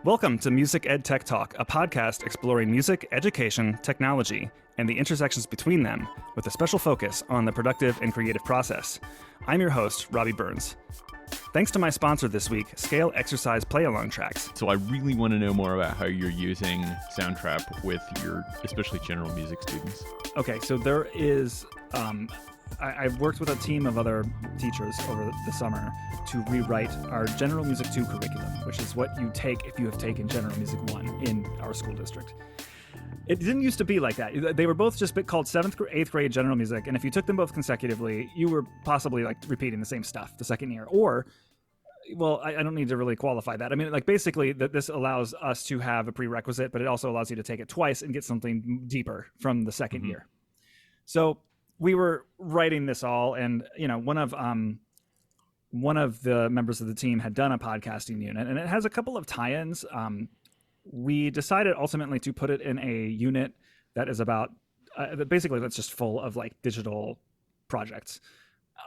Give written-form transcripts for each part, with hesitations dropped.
Welcome to Music Ed Tech Talk, a podcast exploring music, education, technology, and the intersections between them, with a special focus on the productive and creative process. I'm your host, Robby Burns. Thanks to my sponsor this week, Scale Exercise Play-Along Tracks. So I really want to know more about how you're using Soundtrap with your, especially general music students. Okay, so there is... I've worked with a team of other teachers over the summer to rewrite our General Music 2 curriculum, which is what you take if you have taken General Music 1 in our school district. It didn't used to be like that. They were both just called 7th, 8th grade General Music, and if you took them both consecutively, you were possibly like repeating the same stuff the second year. Or, well, I don't need to really qualify that. I mean, like basically this allows us to have a prerequisite, but it also allows you to take it twice and get something deeper from the second year. So we were writing this all, and one of the members of the team had done a podcasting unit, and it has a couple of tie-ins. We decided ultimately to put it in a unit that is about basically that's just full of like digital projects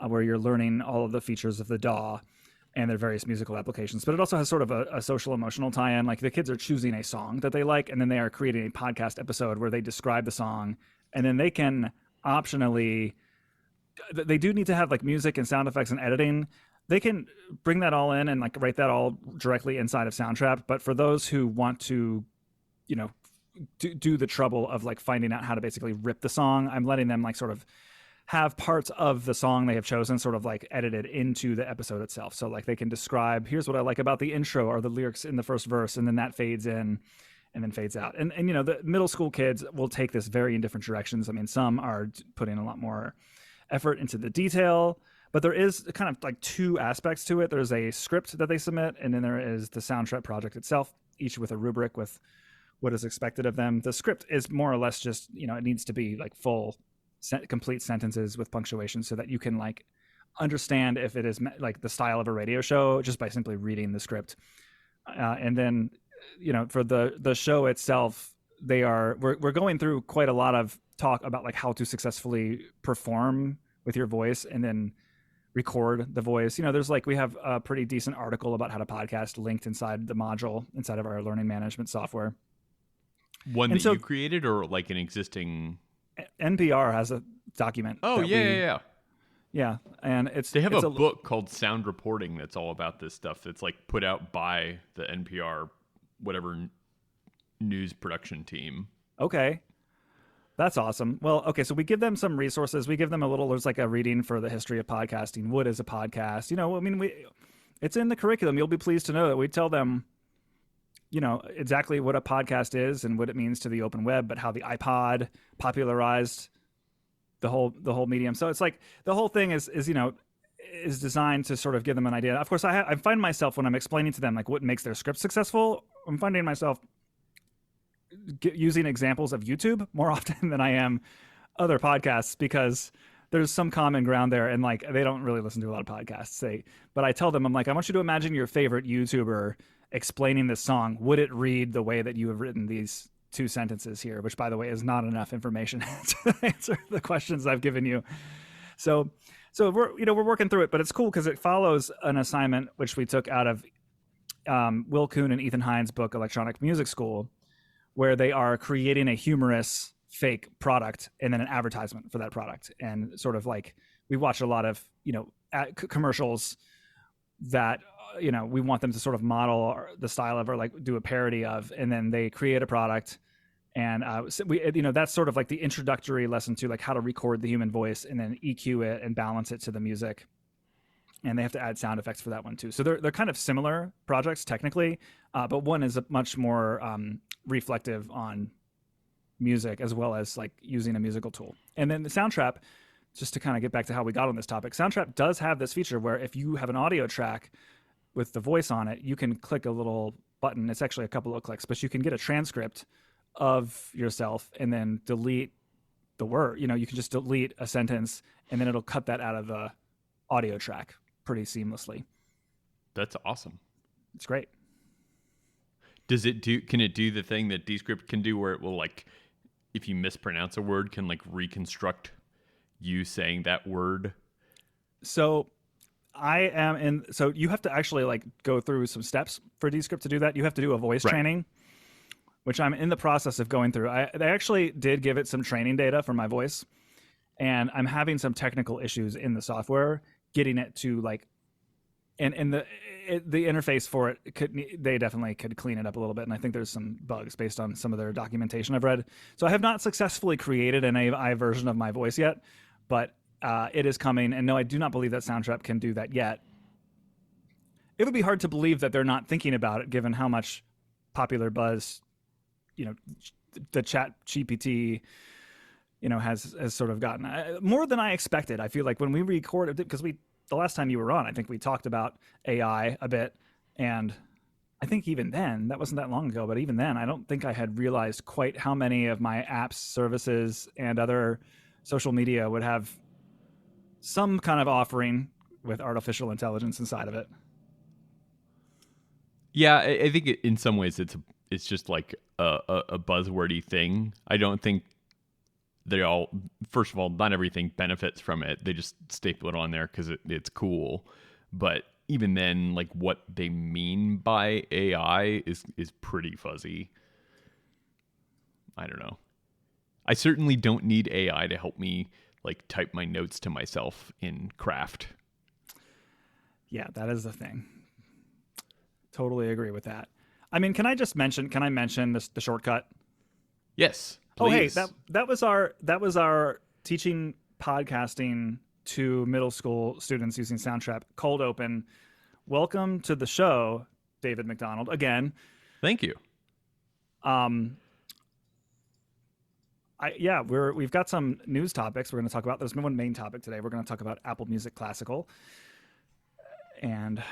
where you're learning all of the features of the DAW and their various musical applications. But it also has sort of a social emotional tie-in. Like the kids are choosing a song that they like, and then they are creating a podcast episode where they describe the song, and then they can optionally, they do need to have like music and sound effects and editing. They can bring that all in and like write that all directly inside of Soundtrap. But for those who want to, do the trouble of like finding out how to basically rip the song, I'm letting them like sort of have parts of the song they have chosen sort of like edited into the episode itself. So like they can describe, here's what I like about the intro or the lyrics in the first verse, and then that fades in and then fades out. And the middle school kids will take this very in different directions. I mean, some are putting a lot more effort into the detail, but there is kind of like two aspects to it. There's a script that they submit, and then there is the Soundtrap project itself, each with a rubric with what is expected of them. The script is more or less just, it needs to be like full, complete sentences with punctuation so that you can like understand if it is like the style of a radio show just by simply reading the script. And then for the show itself, we're going through quite a lot of talk about like how to successfully perform with your voice and then record the voice. There's like, we have a pretty decent article about how to podcast linked inside the module inside of our learning management software. One that you created, or like an existing? NPR has a document. Oh, yeah. Yeah, and they have a book called Sound Reporting that's all about this stuff. That's like put out by the NPR whatever news production team. Okay. That's awesome. Well, okay, so we give them some resources. We give them there's like a reading for the history of podcasting. What is a podcast? It's in the curriculum. You'll be pleased to know that we tell them, exactly what a podcast is and what it means to the open web, but how the iPod popularized the whole medium. So it's like the whole thing is designed to sort of give them an idea. Of course, I find myself when I'm explaining to them like what makes their script successful, I'm finding myself using examples of YouTube more often than I am other podcasts, because there's some common ground there, and like they don't really listen to a lot of podcasts. But I tell them, I'm like, I want you to imagine your favorite YouTuber explaining this song. Would it read the way that you have written these two sentences here? Which, by the way, is not enough information to answer the questions I've given you. So we're working through it, but it's cool because it follows an assignment which we took out of Will Kuhn and Ethan Hines' book Electronic Music School, where they are creating a humorous fake product and then an advertisement for that product. And sort of like we watch a lot of commercials that we want them to sort of model the style of or like do a parody of, and then they create a product. And that's sort of like the introductory lesson to like how to record the human voice and then EQ it and balance it to the music. And they have to add sound effects for that one too. So they're kind of similar projects technically, but one is a much more reflective on music as well as like using a musical tool. And then the Soundtrap, just to kind of get back to how we got on this topic, Soundtrap does have this feature where if you have an audio track with the voice on it, you can click a little button. It's actually a couple of clicks, but you can get a transcript of yourself and then delete the word. You can just delete a sentence and then it'll cut that out of the audio track pretty seamlessly. That's awesome. It's great. Can it do the thing that Descript can do where it will, like, if you mispronounce a word, can like reconstruct you saying that word? So I am in. So you have to actually like go through some steps for Descript to do that. You have to do a voice Right. training, which I'm in the process of going through. They actually did give it some training data for my voice, and I'm having some technical issues in the software getting it to like, and the interface for it they definitely could clean it up a little bit, and I think there's some bugs based on some of their documentation I've read. So I have not successfully created an AI version of my voice yet, but it is coming. And no, I do not believe that Soundtrap can do that yet. It would be hard to believe that they're not thinking about it, given how much popular buzz, the Chat GPT, has sort of gotten more than I expected. I feel like when we recorded, because the last time you were on, I think we talked about AI a bit, and I think even then, that wasn't that long ago, but even then, I don't think I had realized quite how many of my apps, services, and other social media would have some kind of offering with artificial intelligence inside of it. Yeah, I think in some ways it's just like a buzzwordy thing. I don't think they all, first of all, not everything benefits from it. They just staple it on there because it's cool. But even then, like what they mean by AI is pretty fuzzy. I don't know. I certainly don't need AI to help me like type my notes to myself in Craft. Yeah, that is the thing. Totally agree with that. I mean, can I mention the shortcut? Yes. Please. Oh, hey, that was our teaching podcasting to middle school students using Soundtrap cold open. Welcome to the show, David MacDonald. Again. Thank you. We've got some news topics we're going to talk about. There's one main topic today. We're going to talk about Apple Music Classical. And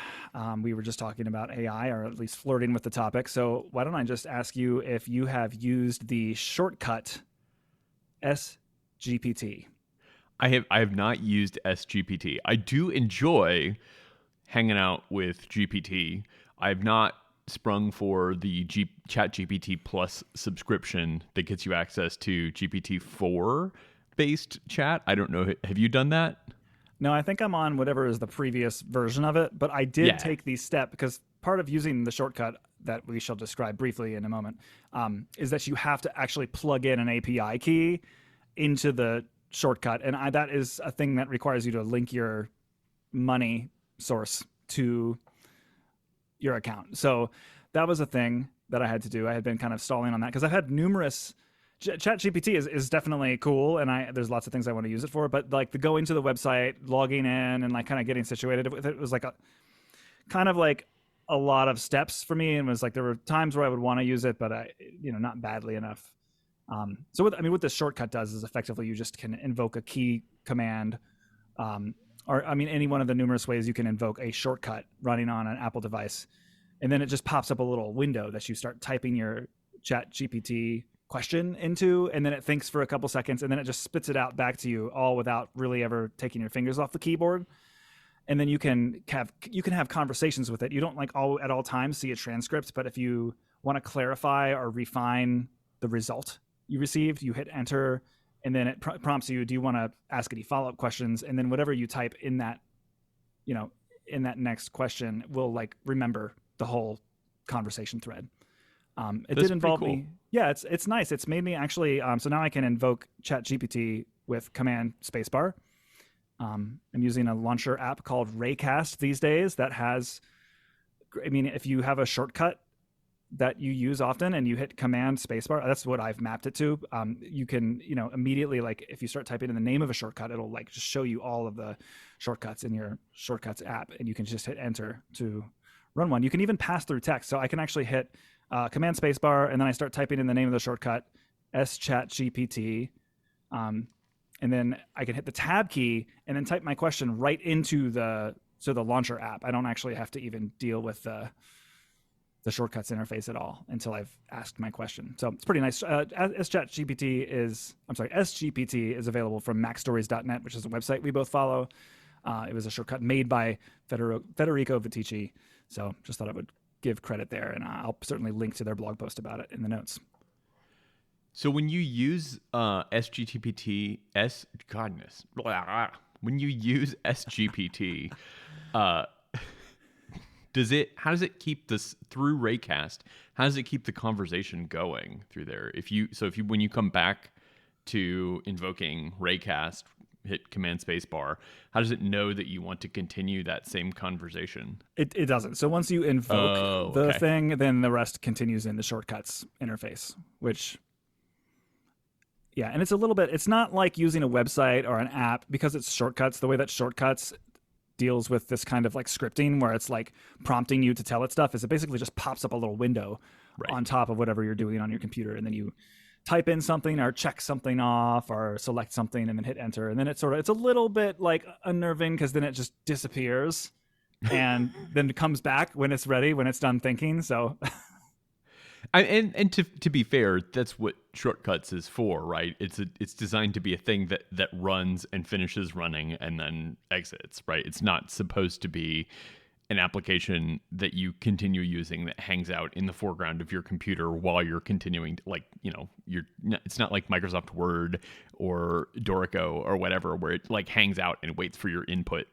we were just talking about AI, or at least flirting with the topic. So why don't I just ask you if you have used the shortcut S-GPT? I have not used S-GPT. I do enjoy hanging out with GPT. I've not sprung for the ChatGPT Plus subscription that gets you access to GPT-4 based chat. I don't know. Have you done that? No, I think I'm on whatever is the previous version of it, but I did take the step, because part of using the shortcut that we shall describe briefly in a moment is that you have to actually plug in an API key into the shortcut. And that is a thing that requires you to link your money source to your account. So that was a thing that I had to do. I had been kind of stalling on that because I've had numerous... ChatGPT is definitely cool, and there's lots of things I want to use it for. But like the going to the website, logging in, and like kind of getting situated with it was like a lot of steps for me. And was like there were times where I would want to use it, but not badly enough. So what this shortcut does is effectively you just can invoke a key command, or any one of the numerous ways you can invoke a shortcut running on an Apple device, and then it just pops up a little window that you start typing your ChatGPT question into, and then it thinks for a couple seconds, and then it just spits it out back to you, all without really ever taking your fingers off the keyboard. And then you can have conversations with it. You don't at all times see a transcript, but if you want to clarify or refine the result you received, you hit enter, and then it prompts you, do you want to ask any follow-up questions? And then whatever you type in that next question will remember the whole conversation thread. It did involve me. Yeah, it's nice. It's made me actually. So now I can invoke ChatGPT with Command Spacebar. I'm using a launcher app called Raycast these days that has. If you have a shortcut that you use often and you hit Command Spacebar, that's what I've mapped it to. You can immediately if you start typing in the name of a shortcut, it'll just show you all of the shortcuts in your shortcuts app, and you can just hit enter to run one. You can even pass through text, so I can actually hit Command Spacebar, and then I start typing in the name of the shortcut, SChatGPT, and then I can hit the tab key and then type my question right into the launcher app. I don't actually have to even deal with the shortcuts interface at all until I've asked my question. So it's pretty nice. SGPT is available from MacStories.net, which is a website we both follow. It was a shortcut made by Federico Vitici. So just thought I would give credit there, and I'll certainly link to their blog post about it in the notes. So when you use SGPT, when you use SGPT, Uh, how does it keep this through Raycast? How does it keep the conversation going through there? When you come back to invoking Raycast, hit Command Space Bar, how does it know that you want to continue that same conversation? It doesn't. So once you invoke the thing, then the rest continues in the shortcuts interface, which, yeah, and it's a little bit, it's not like using a website or an app because it's shortcuts. The way that shortcuts deals with this kind of like scripting where it's like prompting you to tell it stuff is it basically just pops up a little window on top of whatever you're doing on your computer, and then you type in something or check something off or select something and then hit enter, and then it's a little bit like unnerving because then it just disappears and then it comes back when it's ready, when it's done thinking. So and to be fair, that's what shortcuts is for, right? It's designed to be a thing that runs and finishes running and then exits, right? It's not supposed to be an application that you continue using that hangs out in the foreground of your computer while you're continuing to, like, you know, it's not like Microsoft Word or Dorico or whatever where it like hangs out and waits for your input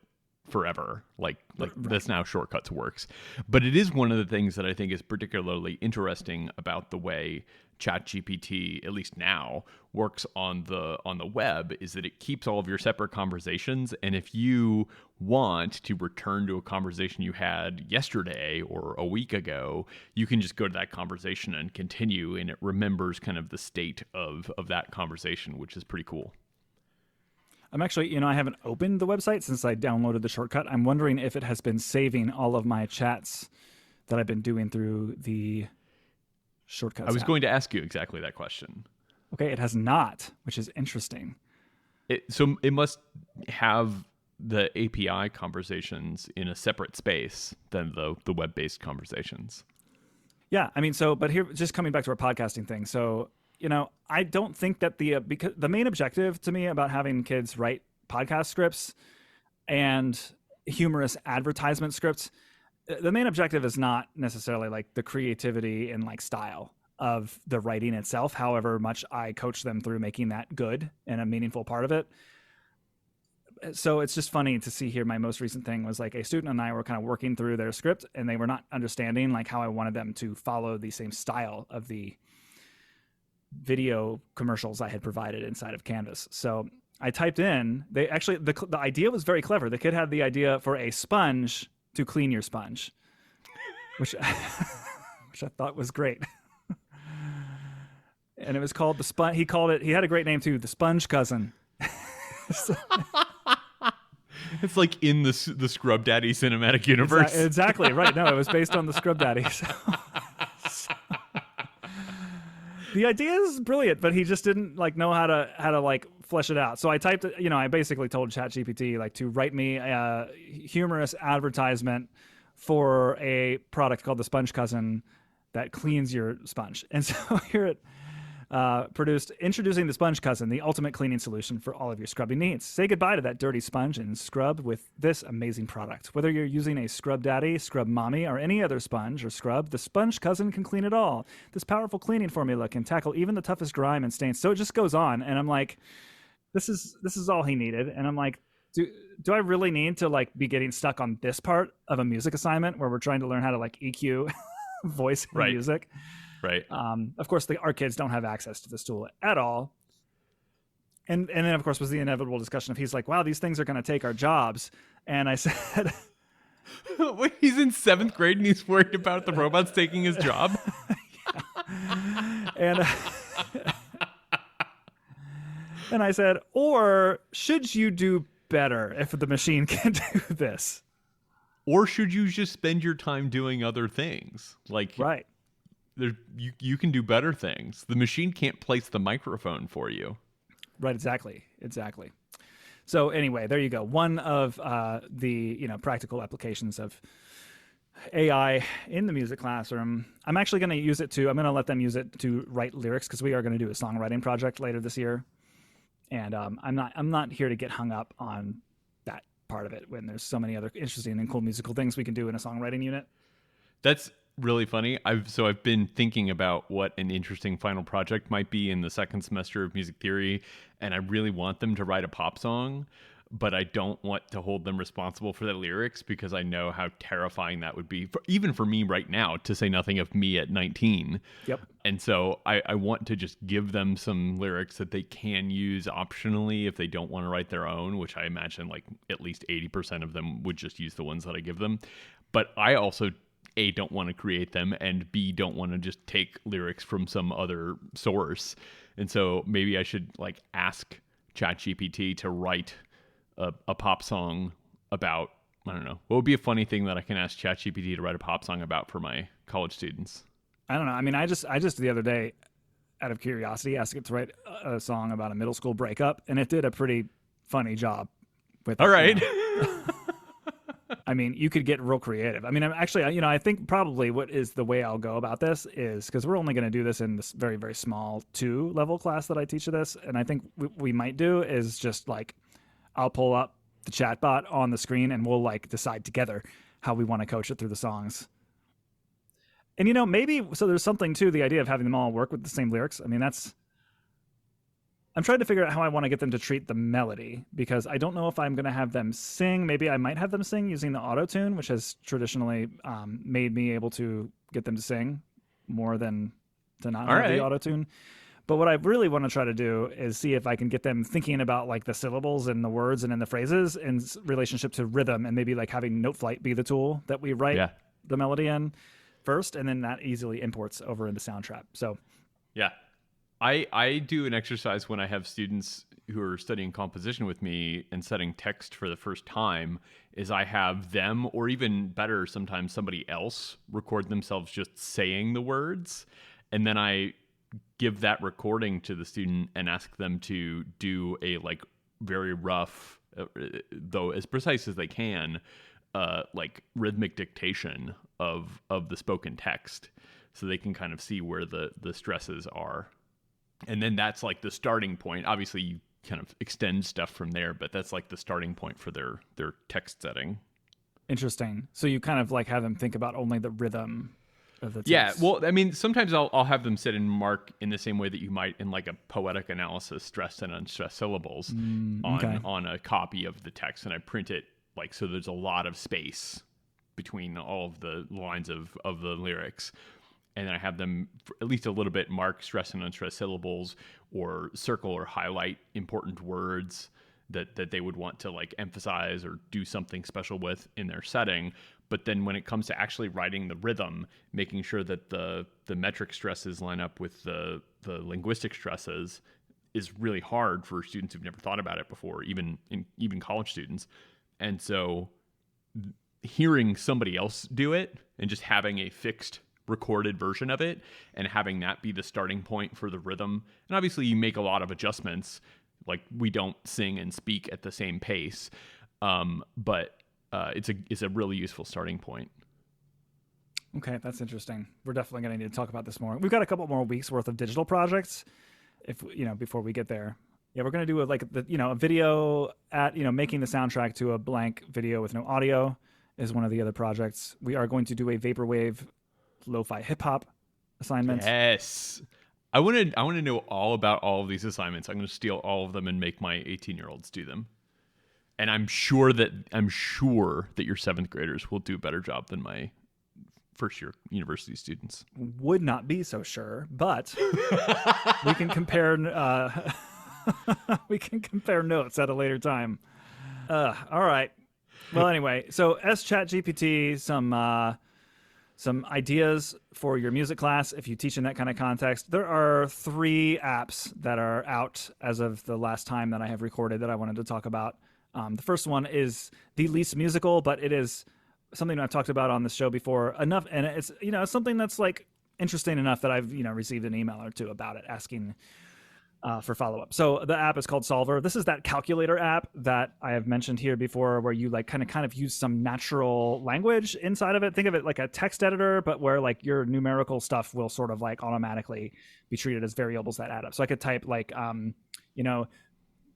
forever. Like that's how shortcuts works. But it is one of the things that I think is particularly interesting about the way ChatGPT, at least now, works on the web, is that it keeps all of your separate conversations, and if you want to return to a conversation you had yesterday or a week ago, you can just go to that conversation and continue, and it remembers kind of the state of that conversation, which is pretty cool. I'm actually, I haven't opened the website since I downloaded the shortcut. I'm wondering if it has been saving all of my chats that I've been doing through the shortcuts. I was going to ask you exactly that question. Okay, it has not, which is interesting. So it must have the API conversations in a separate space than the web-based conversations. Yeah, I mean, but here, just coming back to our podcasting thing. So, I don't think that because the main objective to me about having kids write podcast scripts and humorous advertisement scripts, the main objective is not necessarily like the creativity and like style of the writing itself, however much I coach them through making that good and a meaningful part of it. So it's just funny to see here. My most recent thing was like a student and I were kind of working through their script and they were not understanding like how I wanted them to follow the same style of the video commercials I had provided inside of Canvas. So I typed in, the idea was very clever. The kid had the idea for a sponge to clean your sponge, which I thought was great. And it was called the sponge. He had a great name too, the Sponge Cousin. It's like in the Scrub Daddy cinematic universe. Exactly right. No, it was based on the Scrub Daddy. So the idea is brilliant, but he just didn't like know how to like flesh it out. So I typed, I basically told ChatGPT like to write me a humorous advertisement for a product called the Sponge Cousin that cleans your sponge. And so here it produced introducing the Sponge Cousin, the ultimate cleaning solution for all of your scrubbing needs. Say goodbye to that dirty sponge and scrub with this amazing product. Whether you're using a Scrub Daddy, Scrub Mommy, or any other sponge or scrub, the Sponge Cousin can clean it all. This powerful cleaning formula can tackle even the toughest grime and stains. So it just goes on, and I'm like, this is all he needed. And I'm like, do I really need to like be getting stuck on this part of a music assignment where we're trying to learn how to like EQ voice and music? Right. Of course, our kids don't have access to this tool at all. And then, of course, was the inevitable discussion of he's like, wow, these things are going to take our jobs. And I said... Wait, he's in 7th grade and he's worried about the robots taking his job? And I said, or should you do better if the machine can do this? Or should you just spend your time doing other things? Like... Right. You can do better things. The machine can't place the microphone for you. Right, exactly. So anyway, there you go. One of the practical applications of AI in the music classroom. I'm actually going to use it I'm going to let them use it to write lyrics because we are going to do a songwriting project later this year. And I'm not here to get hung up on that part of it when there's so many other interesting and cool musical things we can do in a songwriting unit. That's really funny. I've been thinking about what an interesting final project might be in the second semester of music theory, and I really want them to write a pop song. but I don't want to hold them responsible for the lyrics because I know how terrifying that would be, even for me right now, to say nothing of me at 19. Yep. And so I want to just give them some lyrics that they can use optionally if they don't want to write their own, which I imagine like at least 80% of them would just use the ones that I give them. But I also, A, don't want to create them, and B, don't want to just take lyrics from some other source. And so maybe I should like ask ChatGPT to write a pop song about, I don't know, what would be a funny thing that I can ask ChatGPT to write a pop song about for my college students? I don't know. I mean, I just the other day, out of curiosity, asked it to write a song about a middle school breakup, and it did a pretty funny job with it. All right. I mean, you could get real creative. I mean, actually, I think probably what is the way I'll go about this is, because we're only going to do this in this very, very small 2-level class that I teach this, and I think we might do is just like, I'll pull up the chatbot on the screen and we'll like decide together how we want to coach it through the songs. And maybe so there's something to the idea of having them all work with the same lyrics. I mean, I'm trying to figure out how I want to get them to treat the melody, because I don't know if I'm going to have them sing. Maybe I might have them sing using the auto-tune, which has traditionally made me able to get them to sing more than to not have the auto-tune. But what I really want to try to do is see if I can get them thinking about like the syllables and the words and in the phrases in relationship to rhythm, and maybe like having Note Flight be the tool that we write the melody in first, and then that easily imports over into Soundtrap. So yeah, I do an exercise when I have students who are studying composition with me and setting text for the first time, is I have them, or even better, sometimes somebody else, record themselves just saying the words, and then I give that recording to the student and ask them to do a like very rough, though as precise as they can, like rhythmic dictation of the spoken text, so they can kind of see where the stresses are. And then that's like the starting point. Obviously you kind of extend stuff from there, but that's like the starting point for their text setting. Interesting. So you kind of like have them think about only the rhythm of the text. Yeah, well, I mean, sometimes I'll have them sit and mark in the same way that you might in like a poetic analysis, stressed and unstressed syllables on a copy of the text, and I print it like so there's a lot of space between all of the lines of the lyrics. And then I have them for at least a little bit mark stress and unstressed syllables, or circle or highlight important words that they would want to like emphasize or do something special with in their setting. But then when it comes to actually writing the rhythm, making sure that the metric stresses line up with the linguistic stresses is really hard for students who've never thought about it before, even college students. And so hearing somebody else do it and just having a fixed recorded version of it and having that be the starting point for the rhythm. And obviously you make a lot of adjustments, like we don't sing and speak at the same pace. But it's a really useful starting point. Okay, that's interesting. We're definitely going to need to talk about this more. We've got a couple more weeks worth of digital projects, before we get there. Yeah, we're going to do a video at making the soundtrack to a blank video with no audio is one of the other projects. We are going to do a vaporwave lo-fi hip hop assignment. Yes. I want to know all about all of these assignments. I'm going to steal all of them and make my 18-year-olds do them. And I'm sure that your 7th graders will do a better job than my first-year university students. Would not be so sure, but we can compare. We can compare notes at a later time. All right. Well, anyway, so ChatGPT, some ideas for your music class if you teach in that kind of context. There are 3 apps that are out as of the last time that I have recorded that I wanted to talk about. The first one is the least musical, but it is something I've talked about on the show before enough, and it's something that's like interesting enough that I've received an email or two about it asking for follow-up. So the app is called Soulver. This is that calculator app that I have mentioned here before, where you like kind of use some natural language inside of it. Think of it like a text editor, but where like your numerical stuff will sort of like automatically be treated as variables that add up. So I could type like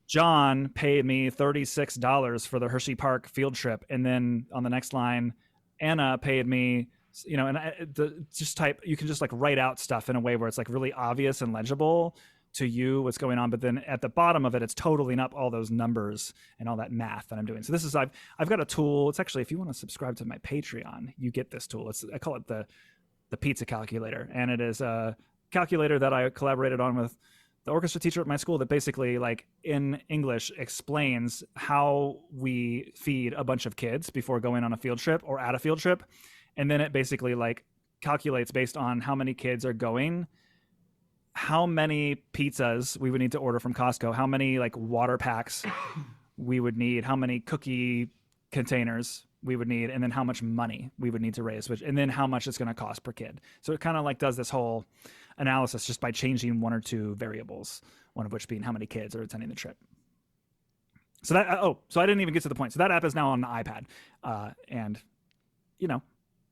John paid me $36 for the Hershey Park field trip, and then on the next line, Anna paid me, you can just like write out stuff in a way where it's like really obvious and legible to you what's going on, but then at the bottom of it, it's totaling up all those numbers and all that math that I'm doing. So this is, I've got a tool. It's actually, if you want to subscribe to my Patreon, you get this tool. I call it the pizza calculator. And it is a calculator that I collaborated on with the orchestra teacher at my school that basically, like, in English explains how we feed a bunch of kids before going on a field trip or at a field trip. And then it basically like calculates based on how many kids are going, how many pizzas we would need to order from Costco, how many like water packs we would need, how many cookie containers we would need, and then how much money we would need to raise, and then how much it's going to cost per kid. So it kind of like does this whole analysis just by changing one or two variables, one of which being how many kids are attending the trip. So that, so I didn't even get to the point. So that app is now on the iPad. And, you know,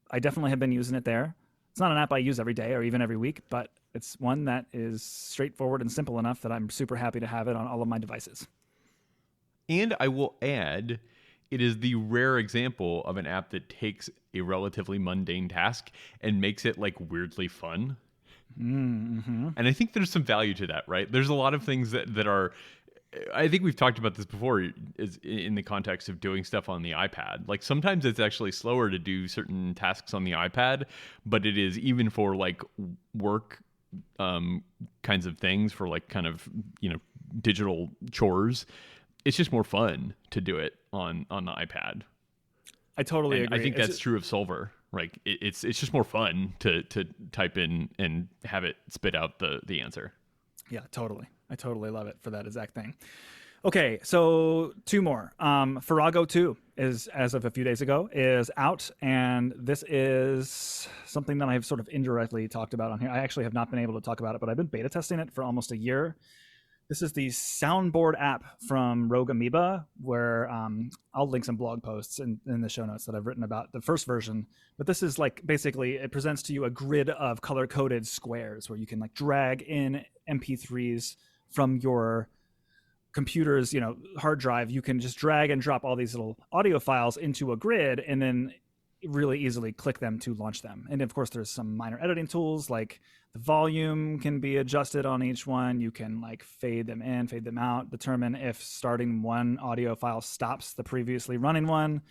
I definitely have been using it there. It's not an app I use every day or even every week, but it's one that is straightforward and simple enough that I'm super happy to have it on all of my devices. And I will add, it is the rare example of an app that takes a relatively mundane task and makes it like weirdly fun. Mm-hmm. And I think there's some value to that, right? There's a lot of things that are, I think we've talked about this before, is in the context of doing stuff on the iPad. Like sometimes it's actually slower to do certain tasks on the iPad, but it is, even for like work kinds of things, for like kind of, you know, digital chores, it's just more fun to do it on the iPad. I totally agree. I think that's true of Soulver. Like it's just more fun to type in and have it spit out the answer. Yeah, totally. I totally love it for that exact thing. Okay, so two more. Farrago 2 is, as of a few days ago, is out, and this is something that I've sort of indirectly talked about on here. I actually have not been able to talk about it, but I've been beta testing it for almost a year. This is the soundboard app from Rogue Amoeba, where I'll link some blog posts in the show notes that I've written about the first version. But this is like, basically, it presents to you a grid of color-coded squares where you can like drag in MP3s from your computer's, you know, hard drive. You can just drag and drop all these little audio files into a grid and then really easily click them to launch them. And of course, there's some minor editing tools, like the volume can be adjusted on each one. You can like fade them in, fade them out, determine if starting one audio file stops the previously running one.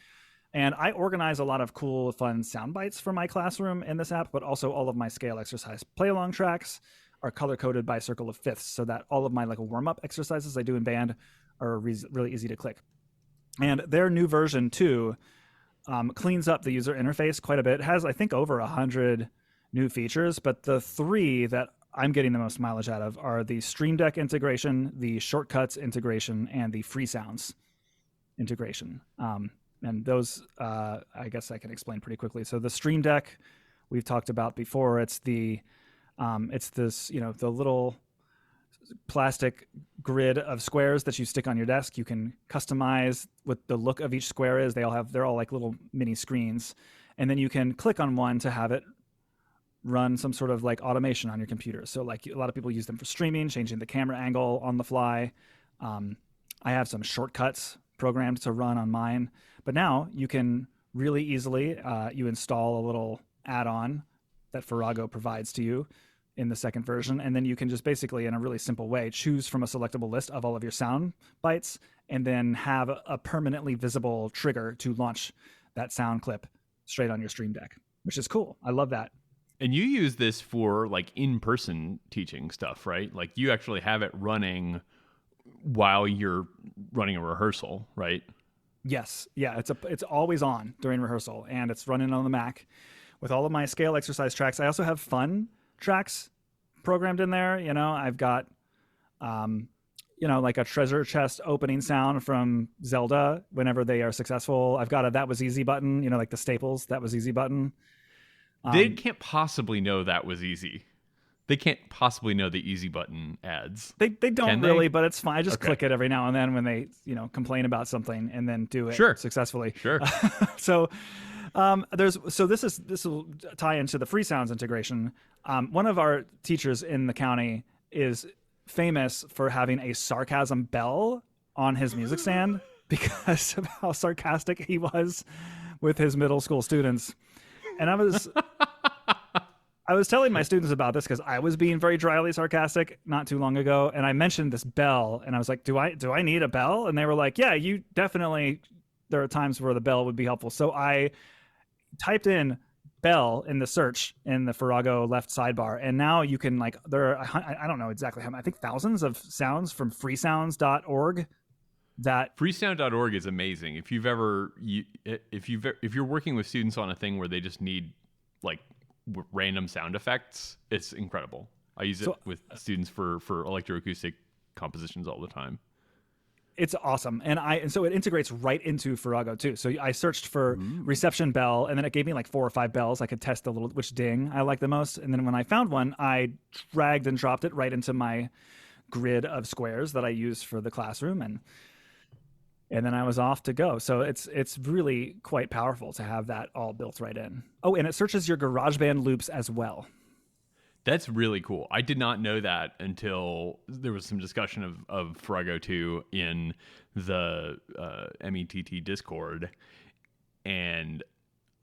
And I organize a lot of cool, fun sound bites for my classroom in this app, but also all of my scale exercise play along tracks are color-coded by circle of fifths, so that all of my like warm-up exercises I do in band are really easy to click. And their new version, too, cleans up the user interface quite a bit. It has, I think, over 100 new features, but the three that I'm getting the most mileage out of are the Streamdeck integration, the shortcuts integration, and the free sounds integration. And those, I guess I can explain pretty quickly. So the Streamdeck we've talked about before. It's this, you know, the little plastic grid of squares that you stick on your desk. You can customize what the look of each square is. They're all like little mini screens. And then you can click on one to have it run some sort of like automation on your computer. So like a lot of people use them for streaming, changing the camera angle on the fly. I have some shortcuts programmed to run on mine, but now you can really easily, you install a little add-on that Farrago provides to you in the second version, and then you can just basically, in a really simple way, choose from a selectable list of all of your sound bites and then have a permanently visible trigger to launch that sound clip straight on your Streamdeck, which is cool. I love that. And you use this for like in-person teaching stuff, right? Like you actually have it running while you're running a rehearsal, right? Yes. Yeah, it's always on during rehearsal, and it's running on the Mac with all of my scale exercise tracks. I also have fun tracks programmed in there. You know, I've got, you know, like a treasure chest opening sound from Zelda whenever they are successful. I've got a "that was easy" button, you know, like the Staples "that was easy" button. They can't possibly know that was easy. They can't possibly know the easy button ads. They don't really, but it's fine. I just click it every now and then when they, you know, complain about something and then do it successfully. Sure. So this will tie into the free sounds integration. One of our teachers in the county is famous for having a sarcasm bell on his music stand because of how sarcastic he was with his middle school students. And I was telling my students about this because I was being very dryly sarcastic not too long ago, and I mentioned this bell, and I was like, "Do I need a bell?" And they were like, "Yeah, you definitely. There are times where the bell would be helpful." So I typed in bell in the search in the Farrago left sidebar, and now you can like there are I don't know exactly how many, I think thousands of sounds from freesounds.org. That freesound.org is amazing. If you're working with students on a thing where they just need like random sound effects, it's incredible. I use it with students for electroacoustic compositions all the time. It's awesome. And so it integrates right into Farrago too. So I searched for reception bell, and then it gave me like 4 or 5 bells. I could test which ding I like the most. And then when I found one, I dragged and dropped it right into my grid of squares that I use for the classroom. And then I was off to go. So it's really quite powerful to have that all built right in. Oh, and it searches your GarageBand loops as well. That's really cool. I did not know that until there was some discussion of Farrago 2 in the METT Discord, and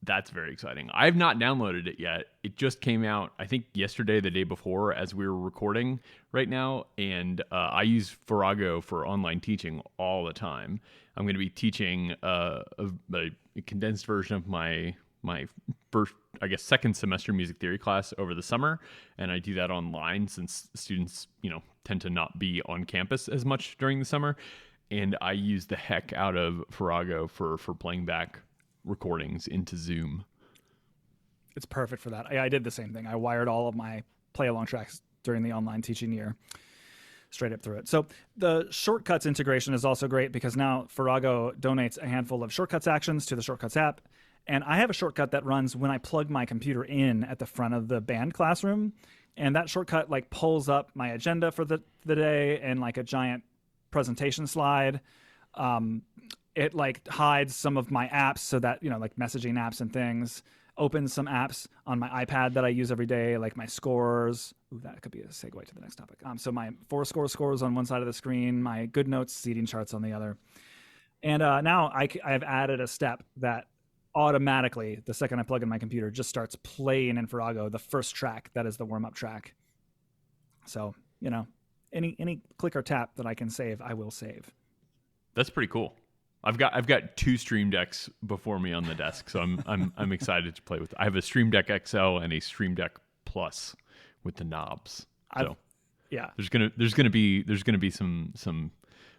that's very exciting. I've not downloaded it yet. It just came out, I think, yesterday, the day before, as we were recording right now, and I use Farrago for online teaching all the time. I'm going to be teaching a condensed version of my first, I guess, second semester music theory class over the summer, and I do that online since students, tend to not be on campus as much during the summer, and I use the heck out of Farrago for playing back recordings into Zoom. It's perfect for that. I did the same thing. I wired all of my play along tracks during the online teaching year straight up through it. So the shortcuts integration is also great because now Farrago donates a handful of shortcuts actions to the shortcuts app. And I have a shortcut that runs when I plug my computer in at the front of the band classroom. And that shortcut like pulls up my agenda for the day and like a giant presentation slide. It like hides some of my apps so that, like messaging apps and things, opens some apps on my iPad that I use every day, like my scores. Ooh, that could be a segue to the next topic. So my forScore scores on one side of the screen, my good notes seating charts on the other. And now I've added a step that automatically, the second I plug in my computer, just starts playing in Farrago the first track that is the warm-up track. So, any click or tap that I can save, I will save. That's pretty cool. I've got 2 Stream Decks before me on the desk, so I'm excited to play with. I have a Stream Deck XL and a Stream Deck Plus with the knobs. So yeah, there's gonna be some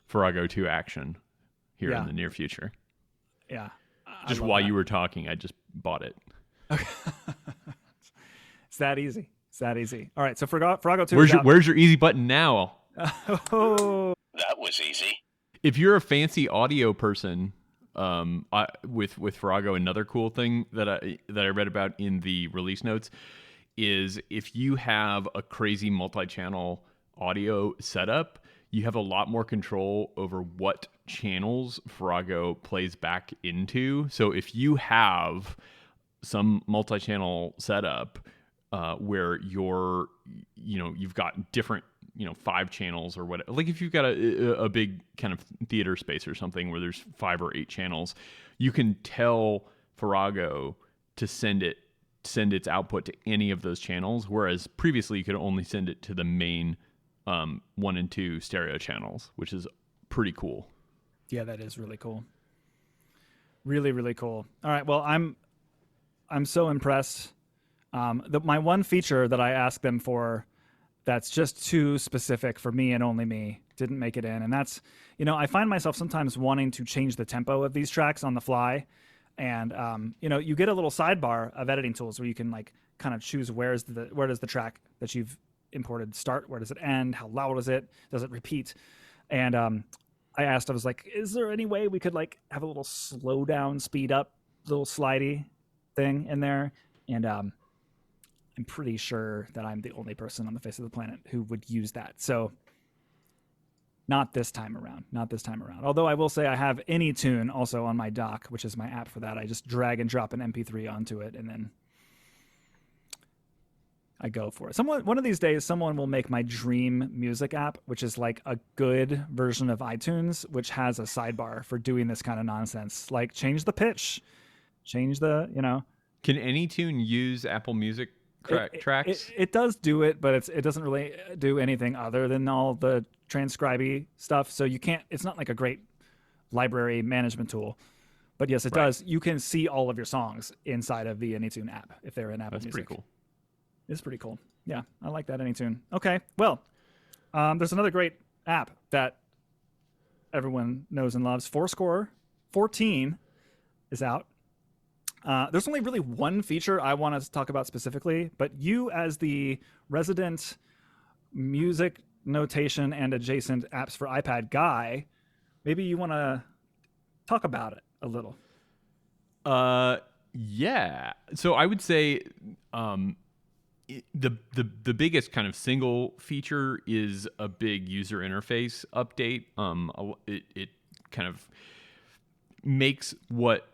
Farrago 2 action here in the near future. Yeah. Just while you were talking, I just bought it. Okay. It's that easy. All right, so Farrago 2. Where's your easy button now? Oh, that was easy. If you're a fancy audio person, with Farrago, another cool thing that I read about in the release notes is if you have a crazy multi-channel audio setup, you have a lot more control over what channels Farrago plays back into. So if you have some multi-channel setup where you've got different 5 channels or whatever, like if you've got a big kind of theater space or something where there's 5 or 8 channels, you can tell Farrago to send its output to any of those channels, whereas previously you could only send it to the main 1 and 2 stereo channels, which is pretty cool. Yeah, that is really cool. Really, really cool. All right, well, I'm so impressed. My one feature that I asked them for that's just too specific for me and only me didn't make it in, and that's, I find myself sometimes wanting to change the tempo of these tracks on the fly, and you get a little sidebar of editing tools where you can like kind of choose where does the track that you've imported start, where does it end, how loud is it, does it repeat, and I was like, is there any way we could like have a little slow down, speed up, little slidey thing in there? And I'm pretty sure that I'm the only person on the face of the planet who would use that. So not this time around. Although I will say I have Anytune also on my dock, which is my app for that. I just drag and drop an MP3 onto it, and then I go for it. One of these days, someone will make my dream music app, which is like a good version of iTunes, which has a sidebar for doing this kind of nonsense. Like change the pitch, change the, Can Anytune use Apple Music tracks. It does do it, but it doesn't really do anything other than all the transcribey stuff. So you can't. It's not like a great library management tool. But yes, it does. You can see all of your songs inside of the Anytune app if they're in Apple Music. That's pretty cool. It's pretty cool. Yeah, I like that Anytune. Okay, well, there's another great app that everyone knows and loves. forScore 14 is out. There's only really one feature I want to talk about specifically, but you as the resident music notation and adjacent apps for iPad guy, maybe you want to talk about it a little. Yeah. So I would say the biggest kind of single feature is a big user interface update. It kind of makes what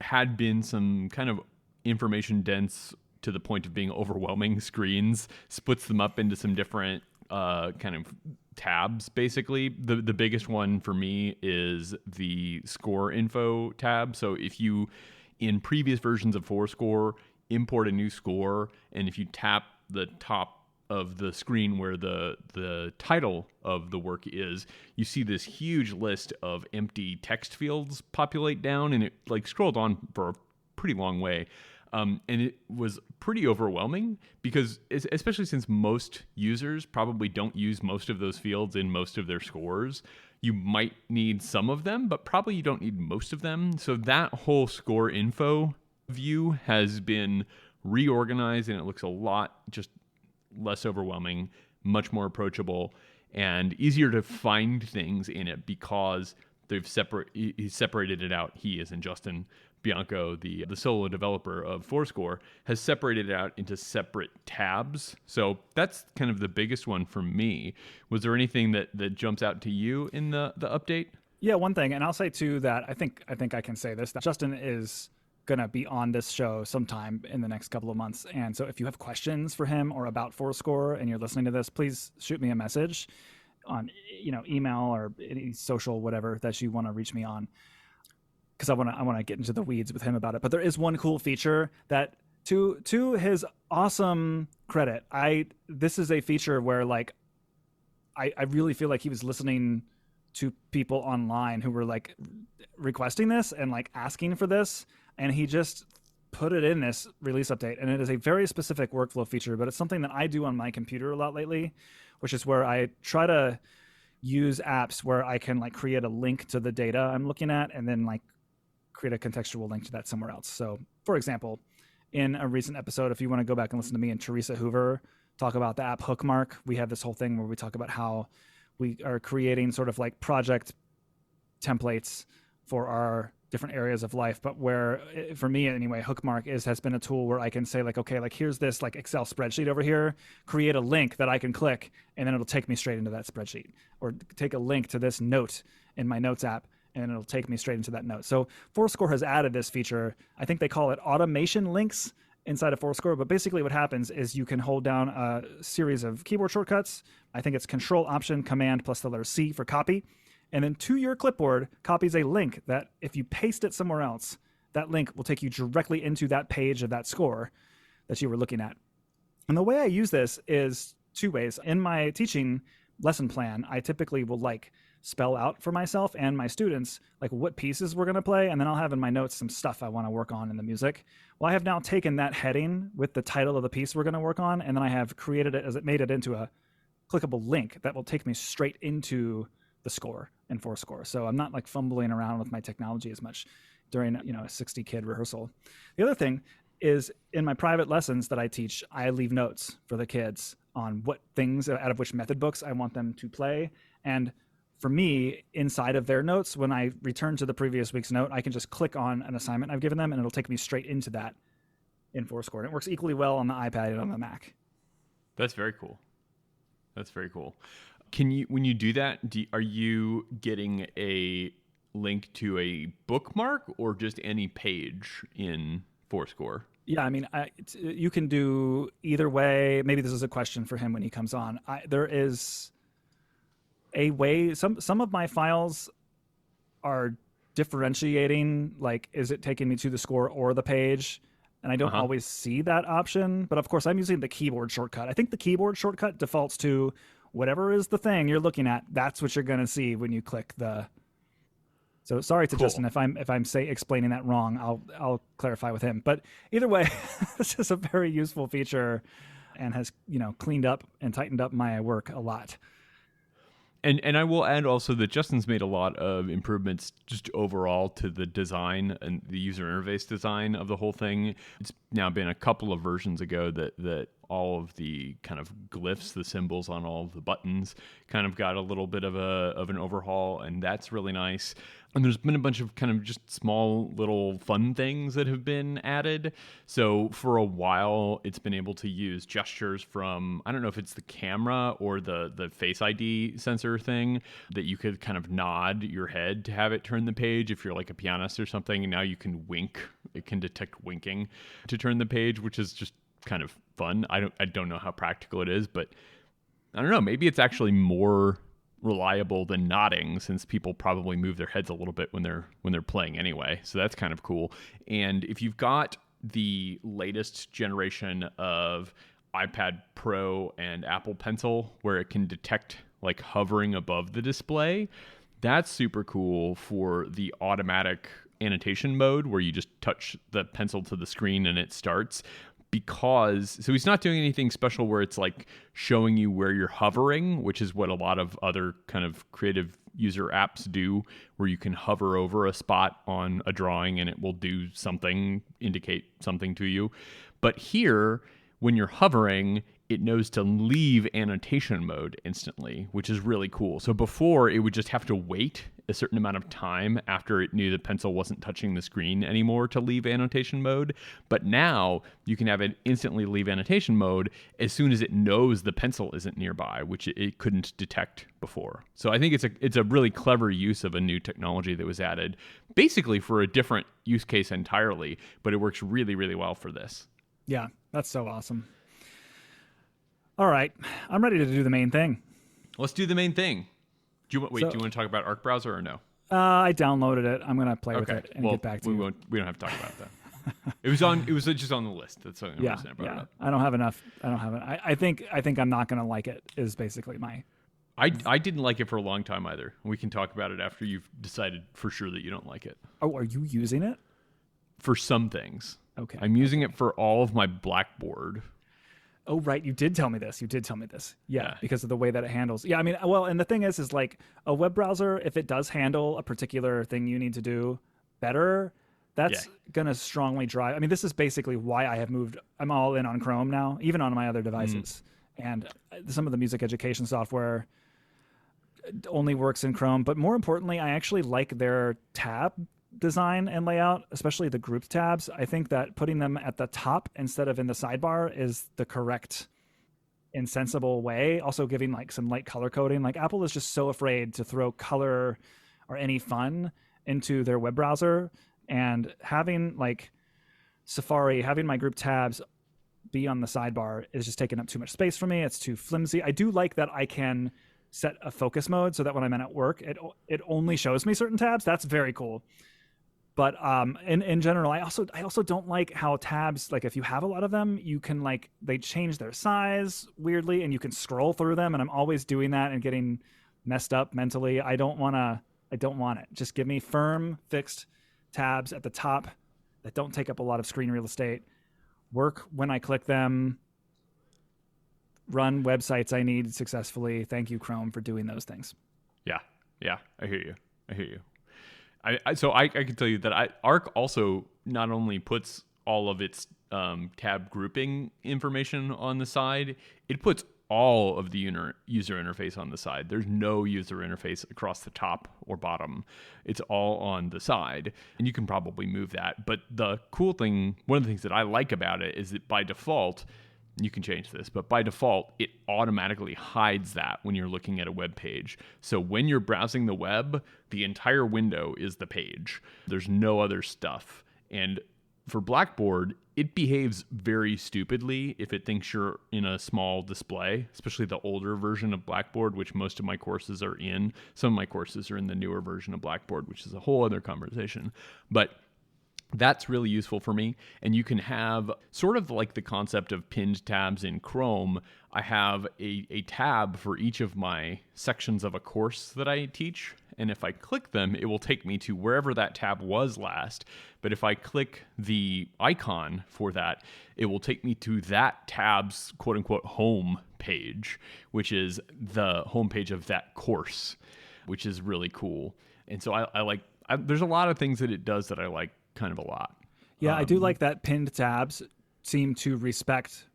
had been some kind of information dense to the point of being overwhelming screens, splits them up into some different kind of tabs. Basically, the biggest one for me is the score info tab. So if you, in previous versions of forScore, import a new score, and if you tap the top of the screen where the title of the work is, you see this huge list of empty text fields populate down, and it like scrolled on for a pretty long way. And it was pretty overwhelming because, especially since most users probably don't use most of those fields in most of their scores, you might need some of them, but probably you don't need most of them. So that whole score info view has been reorganized, and it looks a lot just less overwhelming, much more approachable, and easier to find things in it because they've separated it out. He, as in Justin Bianco, the solo developer of forScore, has separated it out into separate tabs. So that's kind of the biggest one for me. Was there anything that jumps out to you in the update? Yeah, one thing, and I'll say too that I think I can say this, that Justin is gonna be on this show sometime in the next couple of months, and so if you have questions for him or about forScore and you're listening to this, please shoot me a message on email or any social whatever that you want to reach me on, because I want to get into the weeds with him about it. But there is one cool feature that, to his awesome credit, this is a feature where like I really feel like he was listening to people online who were like requesting this and like asking for this, and he just put it in this release update. And it is a very specific workflow feature, but it's something that I do on my computer a lot lately, which is where I try to use apps where I can like create a link to the data I'm looking at and then like create a contextual link to that somewhere else. So for example, in a recent episode, if you want to go back and listen to me and Teresa Hoover talk about the app Hookmark, we have this whole thing where we talk about how we are creating sort of like project templates for our different areas of life, but where, for me anyway, Hookmark has been a tool where I can say like, okay, like here's this like Excel spreadsheet over here, create a link that I can click, and then it'll take me straight into that spreadsheet, or take a link to this note in my notes app, and it'll take me straight into that note. So forScore has added this feature. I think they call it automation links inside of forScore, but basically what happens is you can hold down a series of keyboard shortcuts. I think it's Control Option Command plus the letter C for copy. And then to your clipboard copies a link that if you paste it somewhere else, that link will take you directly into that page of that score that you were looking at. And the way I use this is two ways. In my teaching lesson plan, I typically will like spell out for myself and my students like what pieces we're going to play, and then I'll have in my notes some stuff I want to work on in the music. Well, I have now taken that heading with the title of the piece we're going to work on, and then I have created it as it made it into a clickable link that will take me straight into the score in forScore. So I'm not like fumbling around with my technology as much during a 60 kid rehearsal. The other thing is, in my private lessons that I teach, I leave notes for the kids on what things out of which method books I want them to play. And for me, inside of their notes, when I return to the previous week's note, I can just click on an assignment I've given them, and it'll take me straight into that in forScore. And it works equally well on the iPad and on the Mac. That's very cool. That's very cool. When you do that, are you getting a link to a bookmark or just any page in forScore? Yeah, I mean, you can do either way. Maybe this is a question for him when he comes on. There is a way. Some of my files are differentiating, like, is it taking me to the score or the page? and I don't always see that option. But of course, I'm using the keyboard shortcut. I think the keyboard shortcut defaults to whatever is the thing you're looking at. That's what you're going to see when you click the. So sorry to Justin if I'm explaining that wrong. I'll clarify with him. But either way, this is a very useful feature, and has cleaned up and tightened up my work a lot. And I will add also that Justin's made a lot of improvements just overall to the design and the user interface design of the whole thing. It's now been a couple of versions ago that all of the kind of glyphs, the symbols on all of the buttons, kind of got a little bit of an overhaul, and that's really nice. And there's been a bunch of kind of just small little fun things that have been added. So for a while, it's been able to use gestures from, I don't know if it's the camera or the Face ID sensor thing, that you could kind of nod your head to have it turn the page if you're like a pianist or something. And now you can wink. It can detect winking to turn the page, which is just kind of fun. I don't know how practical it is, but I don't know. Maybe it's actually more reliable than nodding, since people probably move their heads a little bit when they're playing anyway. So that's kind of cool. And if you've got the latest generation of iPad Pro and Apple Pencil, where it can detect like hovering above the display, that's super cool for the automatic annotation mode, where you just touch the pencil to the screen and it starts. So he's not doing anything special where it's like showing you where you're hovering, which is what a lot of other kind of creative user apps do, where you can hover over a spot on a drawing and it will do something, indicate something to you. But here, when you're hovering, it knows to leave annotation mode instantly, which is really cool. So before, it would just have to wait a certain amount of time after it knew the pencil wasn't touching the screen anymore to leave annotation mode. But now you can have it instantly leave annotation mode as soon as it knows the pencil isn't nearby, which it couldn't detect before. So I think it's a really clever use of a new technology that was added basically for a different use case entirely, but it works really, really well for this. Yeah, that's so awesome. All right, I'm ready to do the main thing. Let's do the main thing. Do you want to talk about Arc Browser or no? I downloaded it. I'm going to play with it and get back to you. We don't have to talk about that. It was just on the list. That's something I was saying about it. I don't have enough. I think I'm not going to like it, is basically my... I didn't like it for a long time either. We can talk about it after you've decided for sure that you don't like it. Oh, are you using it? For some things. Okay. I'm using it for all of my Blackboard. Oh, right. You did tell me this. Yeah, because of the way that it handles. Yeah, I mean, well, and the thing is like a web browser, if it does handle a particular thing you need to do better, that's going to strongly drive. I mean, this is basically why I have moved. I'm all in on Chrome now, even on my other devices. And some of the music education software only works in Chrome. But more importantly, I actually like their tab design and layout, especially the group tabs. I think that putting them at the top instead of in the sidebar is the correct and sensible way. Also giving like some light color coding. Like Apple is just so afraid to throw color or any fun into their web browser, and having like Safari, having my group tabs be on the sidebar is just taking up too much space for me. It's too flimsy. I do like that I can set a focus mode so that when I'm at work, it only shows me certain tabs. That's very cool. But in general, I also don't like how tabs, like if you have a lot of them, you can like, they change their size weirdly and you can scroll through them. And I'm always doing that and getting messed up mentally. I don't want it. Just give me firm, fixed tabs at the top that don't take up a lot of screen real estate. Work when I click them. Run websites I need successfully. Thank you, Chrome, for doing those things. Yeah, I hear you. So I can tell you that Arc also not only puts all of its tab grouping information on the side, it puts all of the user interface on the side. There's no user interface across the top or bottom. It's all on the side, and you can probably move that. But the cool thing, one of the things that I like about it is that by default, you can change this, but by default, it automatically hides that when you're looking at a web page. So when you're browsing the web, the entire window is the page. There's no other stuff. And for Blackboard, it behaves very stupidly if it thinks you're in a small display, especially the older version of Blackboard, which most of my courses are in. Some of my courses are in the newer version of Blackboard, which is a whole other conversation. But That's really useful for me. And you can have sort of like the concept of pinned tabs in Chrome. I have a tab for each of my sections of a course that I teach. And if I click them, it will take me to wherever that tab was last. But if I click the icon for that, it will take me to that tab's quote unquote home page, which is the homepage of that course, which is really cool. And so there's a lot of things that it does that I like kind of a lot. Yeah, I do like that pinned tabs seem to respect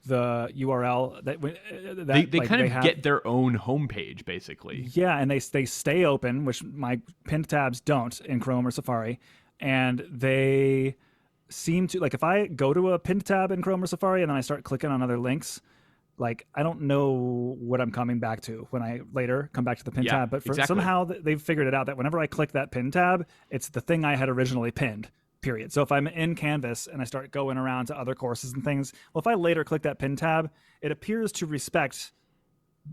the URL that they like, kind of get their own homepage basically. Yeah, and they stay open, which my pinned tabs don't in Chrome or Safari, and they seem to, like, if I go to a pinned tab in Chrome or Safari and then I start clicking on other links, like, I don't know what I'm coming back to when I later come back to the pin tab, but somehow they've figured it out that whenever I click that pin tab, it's the thing I had originally pinned, period. So if I'm in Canvas and I start going around to other courses and things, well, if I later click that pin tab, it appears to respect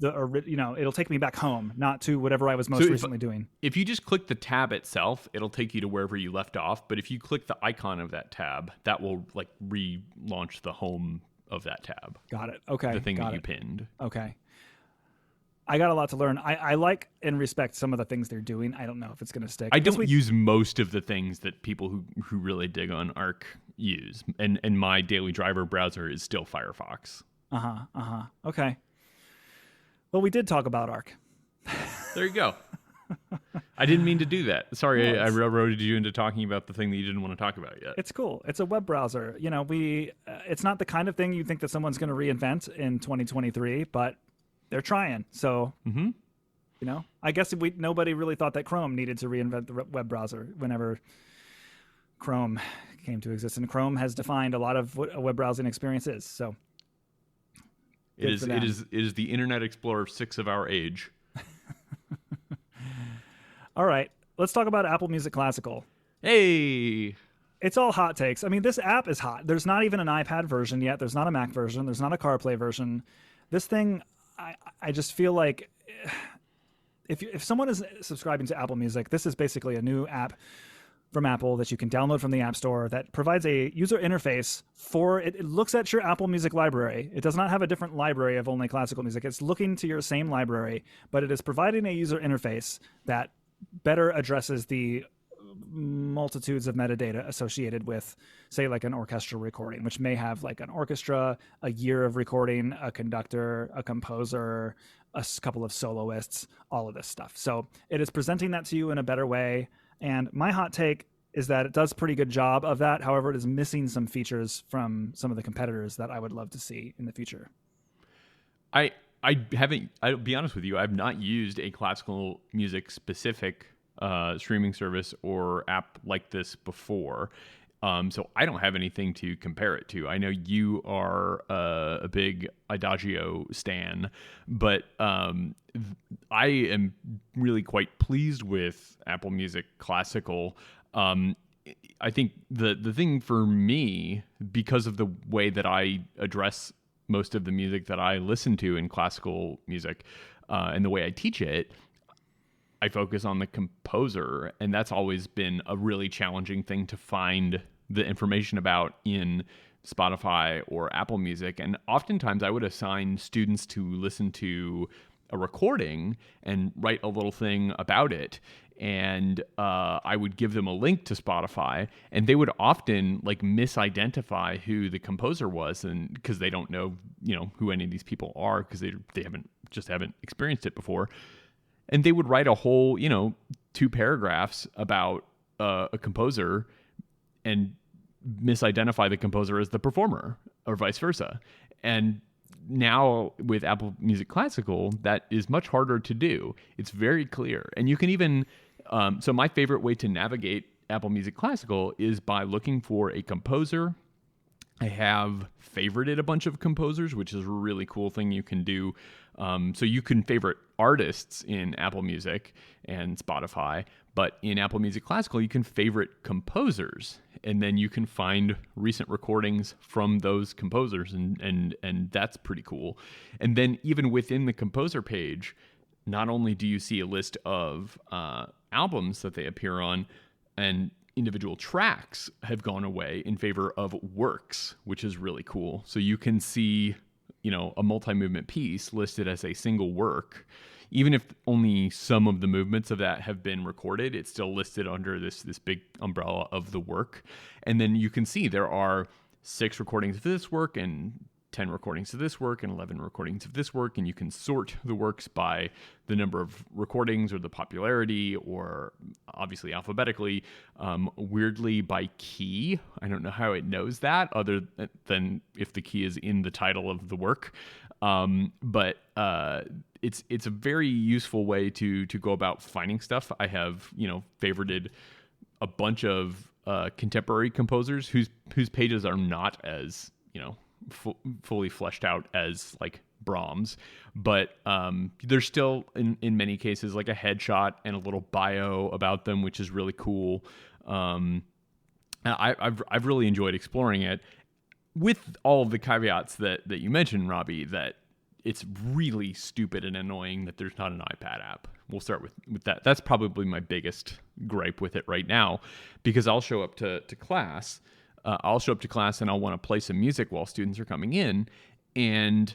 it'll take me back home, not to whatever I was most recently doing. If you just click the tab itself, it'll take you to wherever you left off. But if you click the icon of that tab, that will like relaunch the home of that tab. Got it. Okay. The thing that you pinned. Okay. I got a lot to learn. I like and respect some of the things they're doing. I don't know if it's going to stick. I don't use most of the things that people who really dig on Arc use. And my daily driver browser is still Firefox. Okay. Well, we did talk about Arc. There you go. I didn't mean to do that. Sorry, I railroaded you into talking about the thing that you didn't want to talk about yet. It's cool. It's a web browser. It's not the kind of thing you think that someone's going to reinvent in 2023, but they're trying. So, I guess nobody really thought that Chrome needed to reinvent the web browser whenever Chrome came to exist. And Chrome has defined a lot of what a web browsing experience is. So, it is the Internet Explorer 6 of our age. All right, let's talk about Apple Music Classical. Hey! It's all hot takes. I mean, this app is hot. There's not even an iPad version yet. There's not a Mac version. There's not a CarPlay version. This thing, I just feel like if someone is subscribing to Apple Music, this is basically a new app from Apple that you can download from the App Store that provides a user interface for it. It looks at your Apple Music library. It does not have a different library of only classical music. It's looking to your same library, but it is providing a user interface that better addresses the multitudes of metadata associated with, say, like an orchestral recording, which may have like an orchestra, a year of recording, a conductor, a composer, a couple of soloists, all of this stuff. So it is presenting that to you in a better way. And my hot take is that it does a pretty good job of that. However, it is missing some features from some of the competitors that I would love to see in the future. I'll be honest with you, I've not used a classical music specific streaming service or app like this before. So I don't have anything to compare it to. I know you are a big Adagio stan, but I am really quite pleased with Apple Music Classical. I think the thing for me, because of the way that I address most of the music that I listen to in classical music and the way I teach it, I focus on the composer, and that's always been a really challenging thing to find the information about in Spotify or Apple Music. And oftentimes I would assign students to listen to a recording and write a little thing about it. And I would give them a link to Spotify, and they would often like misidentify who the composer was, and because they don't know, who any of these people are, because they haven't experienced it before. And they would write a whole, 2 paragraphs about a composer and misidentify the composer as the performer, or vice versa. And now with Apple Music Classical, that is much harder to do. It's very clear. And you can even, so my favorite way to navigate Apple Music Classical is by looking for a composer. I have favorited a bunch of composers, which is a really cool thing you can do. So you can favorite artists in Apple Music and Spotify, but in Apple Music Classical, you can favorite composers, and then you can find recent recordings from those composers, and that's pretty cool. And then even within the composer page, not only do you see a list of albums that they appear on, and individual tracks have gone away in favor of works, which is really cool. So you can see, a multi-movement piece listed as a single work. Even if only some of the movements of that have been recorded, it's still listed under this big umbrella of the work. And then you can see there are 6 recordings of this work and 10 recordings of this work and 11 recordings of this work, and you can sort the works by the number of recordings or the popularity, or obviously alphabetically, weirdly by key. I don't know how it knows that, other than if the key is in the title of the work. But it's a very useful way to go about finding stuff. I have favorited a bunch of contemporary composers whose pages are not as fully fleshed out as like Brahms, but there's still in many cases like a headshot and a little bio about them, which is really cool. I've really enjoyed exploring it, with all of the caveats that you mentioned, Robby, that it's really stupid and annoying that there's not an iPad app. We'll start with that. That's probably my biggest gripe with it right now, because I'll show up to class. And I'll want to play some music while students are coming in, and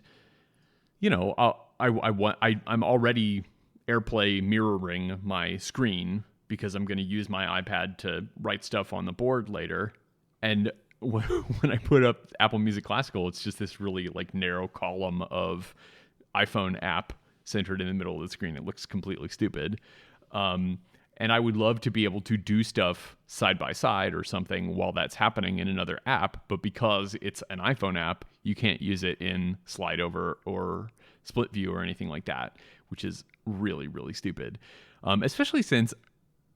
I'm already AirPlay mirroring my screen because I'm going to use my iPad to write stuff on the board later. And when I put up Apple Music Classical, it's just this really like narrow column of iPhone app centered in the middle of the screen. It looks completely stupid. And I would love to be able to do stuff side by side or something while that's happening in another app. But because it's an iPhone app, you can't use it in Slide Over or Split View or anything like that, which is really, really stupid. Especially since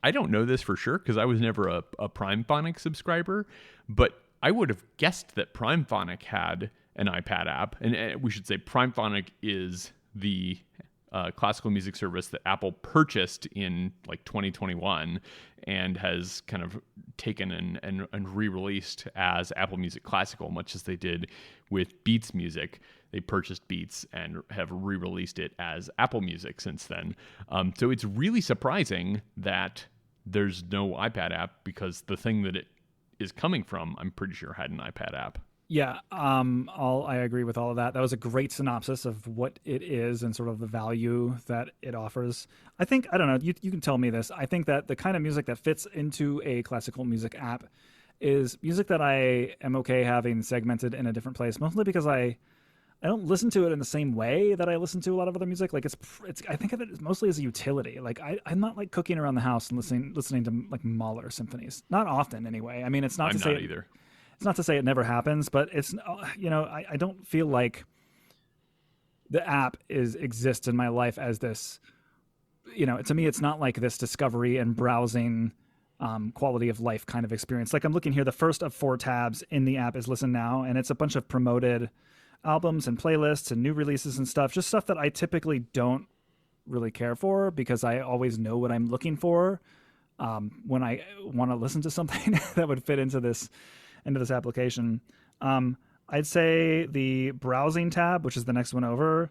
I don't know this for sure because I was never a PrimePhonic subscriber, but I would have guessed that PrimePhonic had an iPad app. And we should say PrimePhonic is the classical music service that Apple purchased in like 2021 and has kind of taken and re-released as Apple Music Classical, much as they did with Beats Music. They purchased Beats and have re-released it as Apple Music since then. So it's really surprising that there's no iPad app, because the thing that it is coming from, I'm pretty sure, had an iPad app. Yeah, I agree with all of that. That was a great synopsis of what it is and sort of the value that it offers. I think, I don't know, you can tell me this. I think that the kind of music that fits into a classical music app is music that I am okay having segmented in a different place, mostly because I don't listen to it in the same way that I listen to a lot of other music. Like it's I think of it mostly as a utility. Like I'm not like cooking around the house and listening to like Mahler symphonies. Not often anyway. I mean, it's not I'm to say not either. It's not to say it never happens, but it's, I don't feel like the app exists in my life as this, to me, it's not like this discovery and browsing quality of life kind of experience. Like I'm looking here, the first of 4 tabs in the app is Listen Now, and it's a bunch of promoted albums and playlists and new releases and stuff, just stuff that I typically don't really care for because I always know what I'm looking for when I want to listen to something that would fit into this application. I'd say the browsing tab, which is the next one over,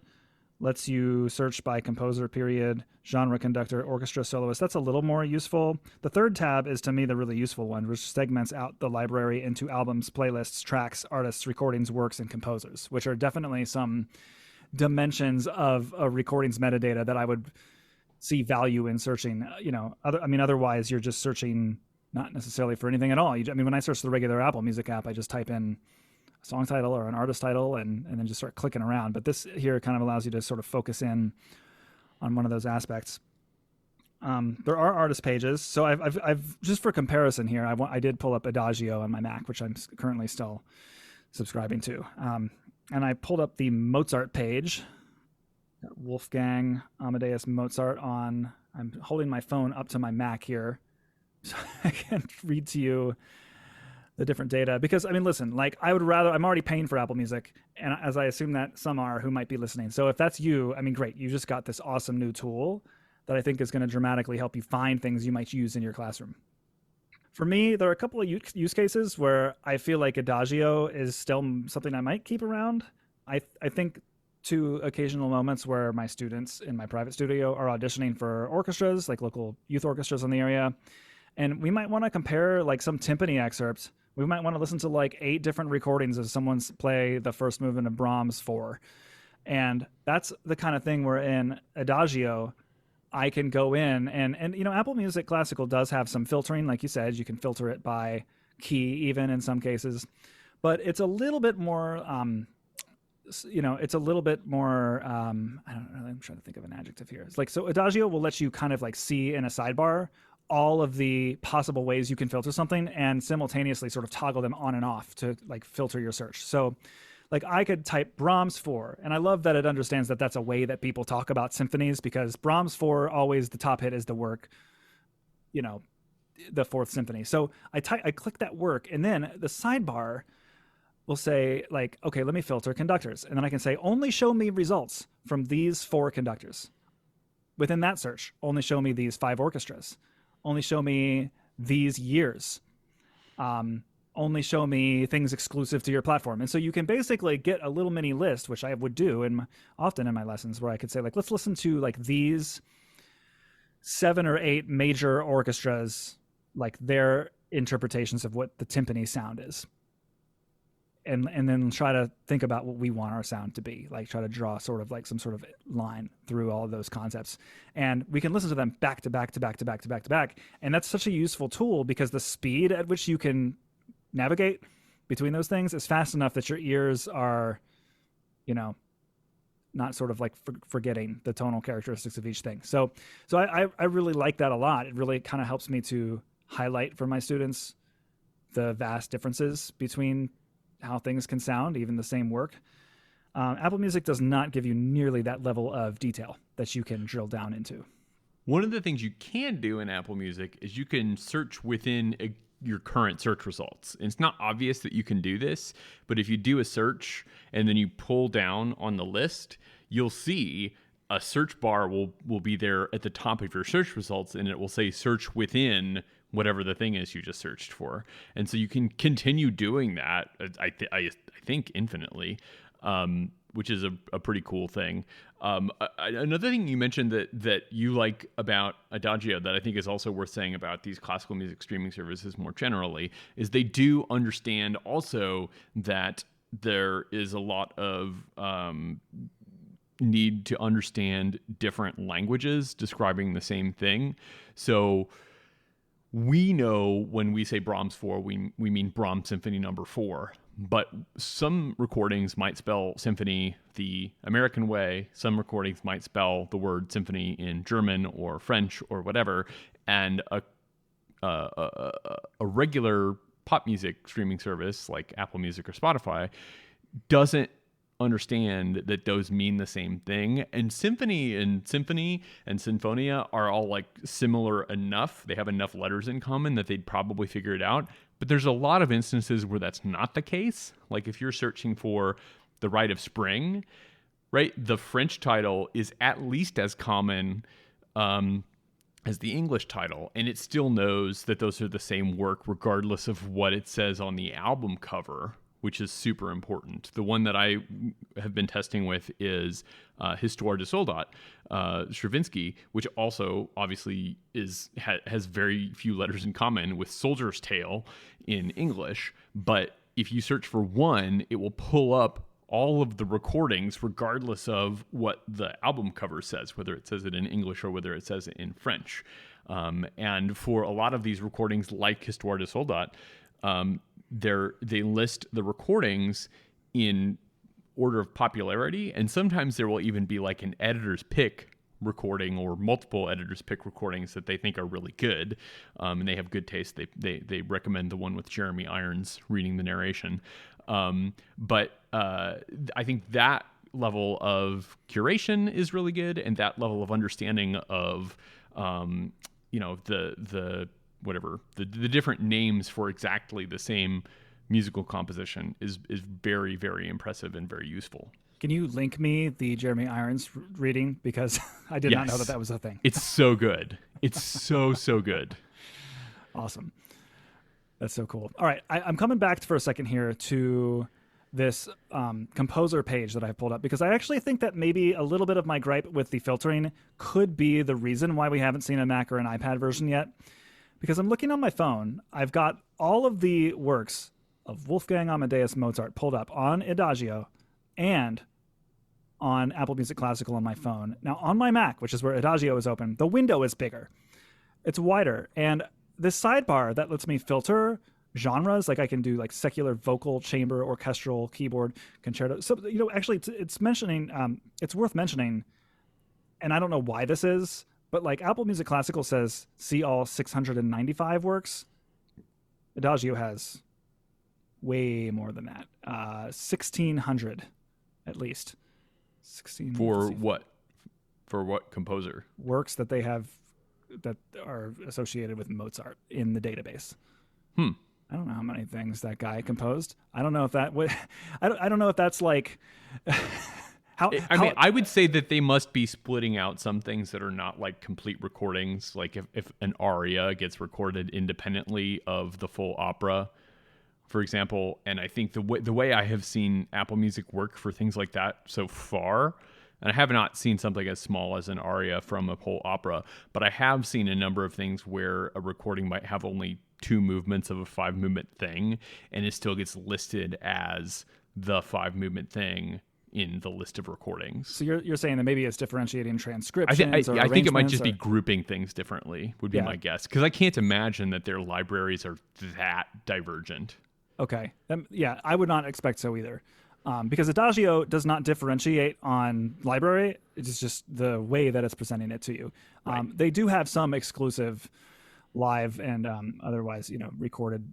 lets you search by composer, period, genre, conductor, orchestra, soloist. That's a little more useful. The third tab is, to me, the really useful one, which segments out the library into albums, playlists, tracks, artists, recordings, works, and composers, which are definitely some dimensions of a recording's metadata that I would see value in searching. Otherwise you're just searching not necessarily for anything at all. When I search the regular Apple Music app, I just type in a song title or an artist title and then just start clicking around. But this here kind of allows you to sort of focus in on one of those aspects. There are artist pages. So I've just for comparison here, I did pull up Adagio on my Mac, which I'm currently still subscribing to. And I pulled up the Mozart page. Got Wolfgang Amadeus Mozart on. I'm holding my phone up to my Mac here, so I can read to you the different data. Because, listen, like I'm already paying for Apple Music, and as I assume that some are who might be listening. So if that's you, great. You just got this awesome new tool that I think is going to dramatically help you find things you might use in your classroom. For me, there are a couple of use cases where I feel like Adagio is still something I might keep around. I think to occasional moments where my students in my private studio are auditioning for orchestras, like local youth orchestras in the area, and we might want to compare like some timpani excerpts. We might want to listen to like 8 different recordings of someone's play the first movement of Brahms 4. And that's the kind of thing where in Adagio, I can go in and you know, Apple Music Classical does have some filtering. Like you said, you can filter it by key even in some cases. But it's a little bit more, you know, it's a little bit more, I don't know, I'm trying to think of an adjective here. It's like, so Adagio will let you kind of like see in a sidebar all of the possible ways you can filter something and simultaneously sort of toggle them on and off to like filter your search. So like I could type Brahms 4, and I love that it understands that that's a way that people talk about symphonies, because Brahms 4, always the top hit is the work, you know, the Fourth Symphony. So I click that work, and then the sidebar will say like, okay, let me filter conductors. And then I can say, only show me results from these 4 conductors. Within that search, only show me these 5 orchestras. Only show me these years. Only show me things exclusive to your platform. And so you can basically get a little mini list, which I would do often in my lessons, where I could say like, let's listen to like these 7 or 8 major orchestras, like their interpretations of what the timpani sound is. And then try to think about what we want our sound to be, like try to draw sort of like some sort of line through all of those concepts. And we can listen to them back to back to back to back to back to back. And that's such a useful tool because the speed at which you can navigate between those things is fast enough that your ears are, you know, not sort of like forgetting the tonal characteristics of each thing. So I really like that a lot. It really kind of helps me to highlight for my students the vast differences between how things can sound, even the same work. Apple Music does not give you nearly that level of detail that you can drill down into. One of the things you can do in Apple Music is you can search within your current search results. And it's not obvious that you can do this, but if you do a search and then you pull down on the list, you'll see a search bar will be there at the top of your search results, and it will say search within whatever the thing is you just searched for. And so you can continue doing that, I think, infinitely, which is a pretty cool thing. Another thing you mentioned that you like about Adagio that I think is also worth saying about these classical music streaming services more generally is they do understand also that there is a lot of need to understand different languages describing the same thing. So we know when we say Brahms 4, we mean Brahms Symphony Number 4. But some recordings might spell symphony the American way. Some recordings might spell the word symphony in German or French or whatever. And a regular pop music streaming service like Apple Music or Spotify doesn't understand that those mean the same thing. And symphony and sinfonia are all like similar enough. They have enough letters in common that they'd probably figure it out. But there's a lot of instances where that's not the case. Like if you're searching for The Rite of Spring, right? The French title is at least as common as the English title, and it still knows that those are the same work regardless of what it says on the album cover, which is super important. The one that I have been testing with is Histoire de Soldat, Stravinsky, which also obviously has very few letters in common with Soldier's Tale in English. But if you search for one, it will pull up all of the recordings regardless of what the album cover says, whether it says it in English or whether it says it in French. And for a lot of these recordings, like Histoire de Soldat, they list the recordings in order of popularity, and sometimes there will even be like an editor's pick recording or multiple editors pick recordings that they think are really good, and they have good taste. They recommend the one with Jeremy Irons reading the narration. But I think that level of curation is really good, and that level of understanding of the different names for exactly the same musical composition is very, very impressive and very useful. Can you link me the Jeremy Irons reading? Because I did not know that was a thing. It's so good. It's so good. Awesome. That's so cool. All right. I'm coming back for a second here to this composer page that I've pulled up, because I actually think that maybe a little bit of my gripe with the filtering could be the reason why we haven't seen a Mac or an iPad version yet. because I'm looking on my phone. I've got all of the works of Wolfgang Amadeus Mozart pulled up on Adagio and on Apple Music Classical on my phone. Now on my Mac, which is where Adagio is open, the window is bigger. It's wider. And this sidebar that lets me filter genres, like I can do like secular, vocal, chamber, orchestral, keyboard, concerto. So, actually it's mentioning, it's worth mentioning, and I don't know why this is, but like Apple Music Classical says, see all 695 works. Adagio has way more than that. 1,600 at least. 16 For what? For what composer? Works that they have that are associated with Mozart in the database. I don't know how many things that guy composed. I don't know if that would. I don't know if that's like. I mean, I would say that they must be splitting out some things that are not like complete recordings. Like if an aria gets recorded independently of the full opera, for example. And I think the way I have seen Apple Music work for things like that so far, and I have not seen something as small as an aria from a whole opera, but I have seen a number of things where a recording might have only 2 movements of a 5-movement thing, and it still gets listed as the 5-movement thing in the list of recordings. So you're saying that maybe it's differentiating transcriptions I think it might just be grouping things differently, would be my guess. Because I can't imagine that their libraries are that divergent. Okay. I would not expect so either. Because Adagio does not differentiate on library. It's just the way that it's presenting it to you. Right. They do have some exclusive live and otherwise, recorded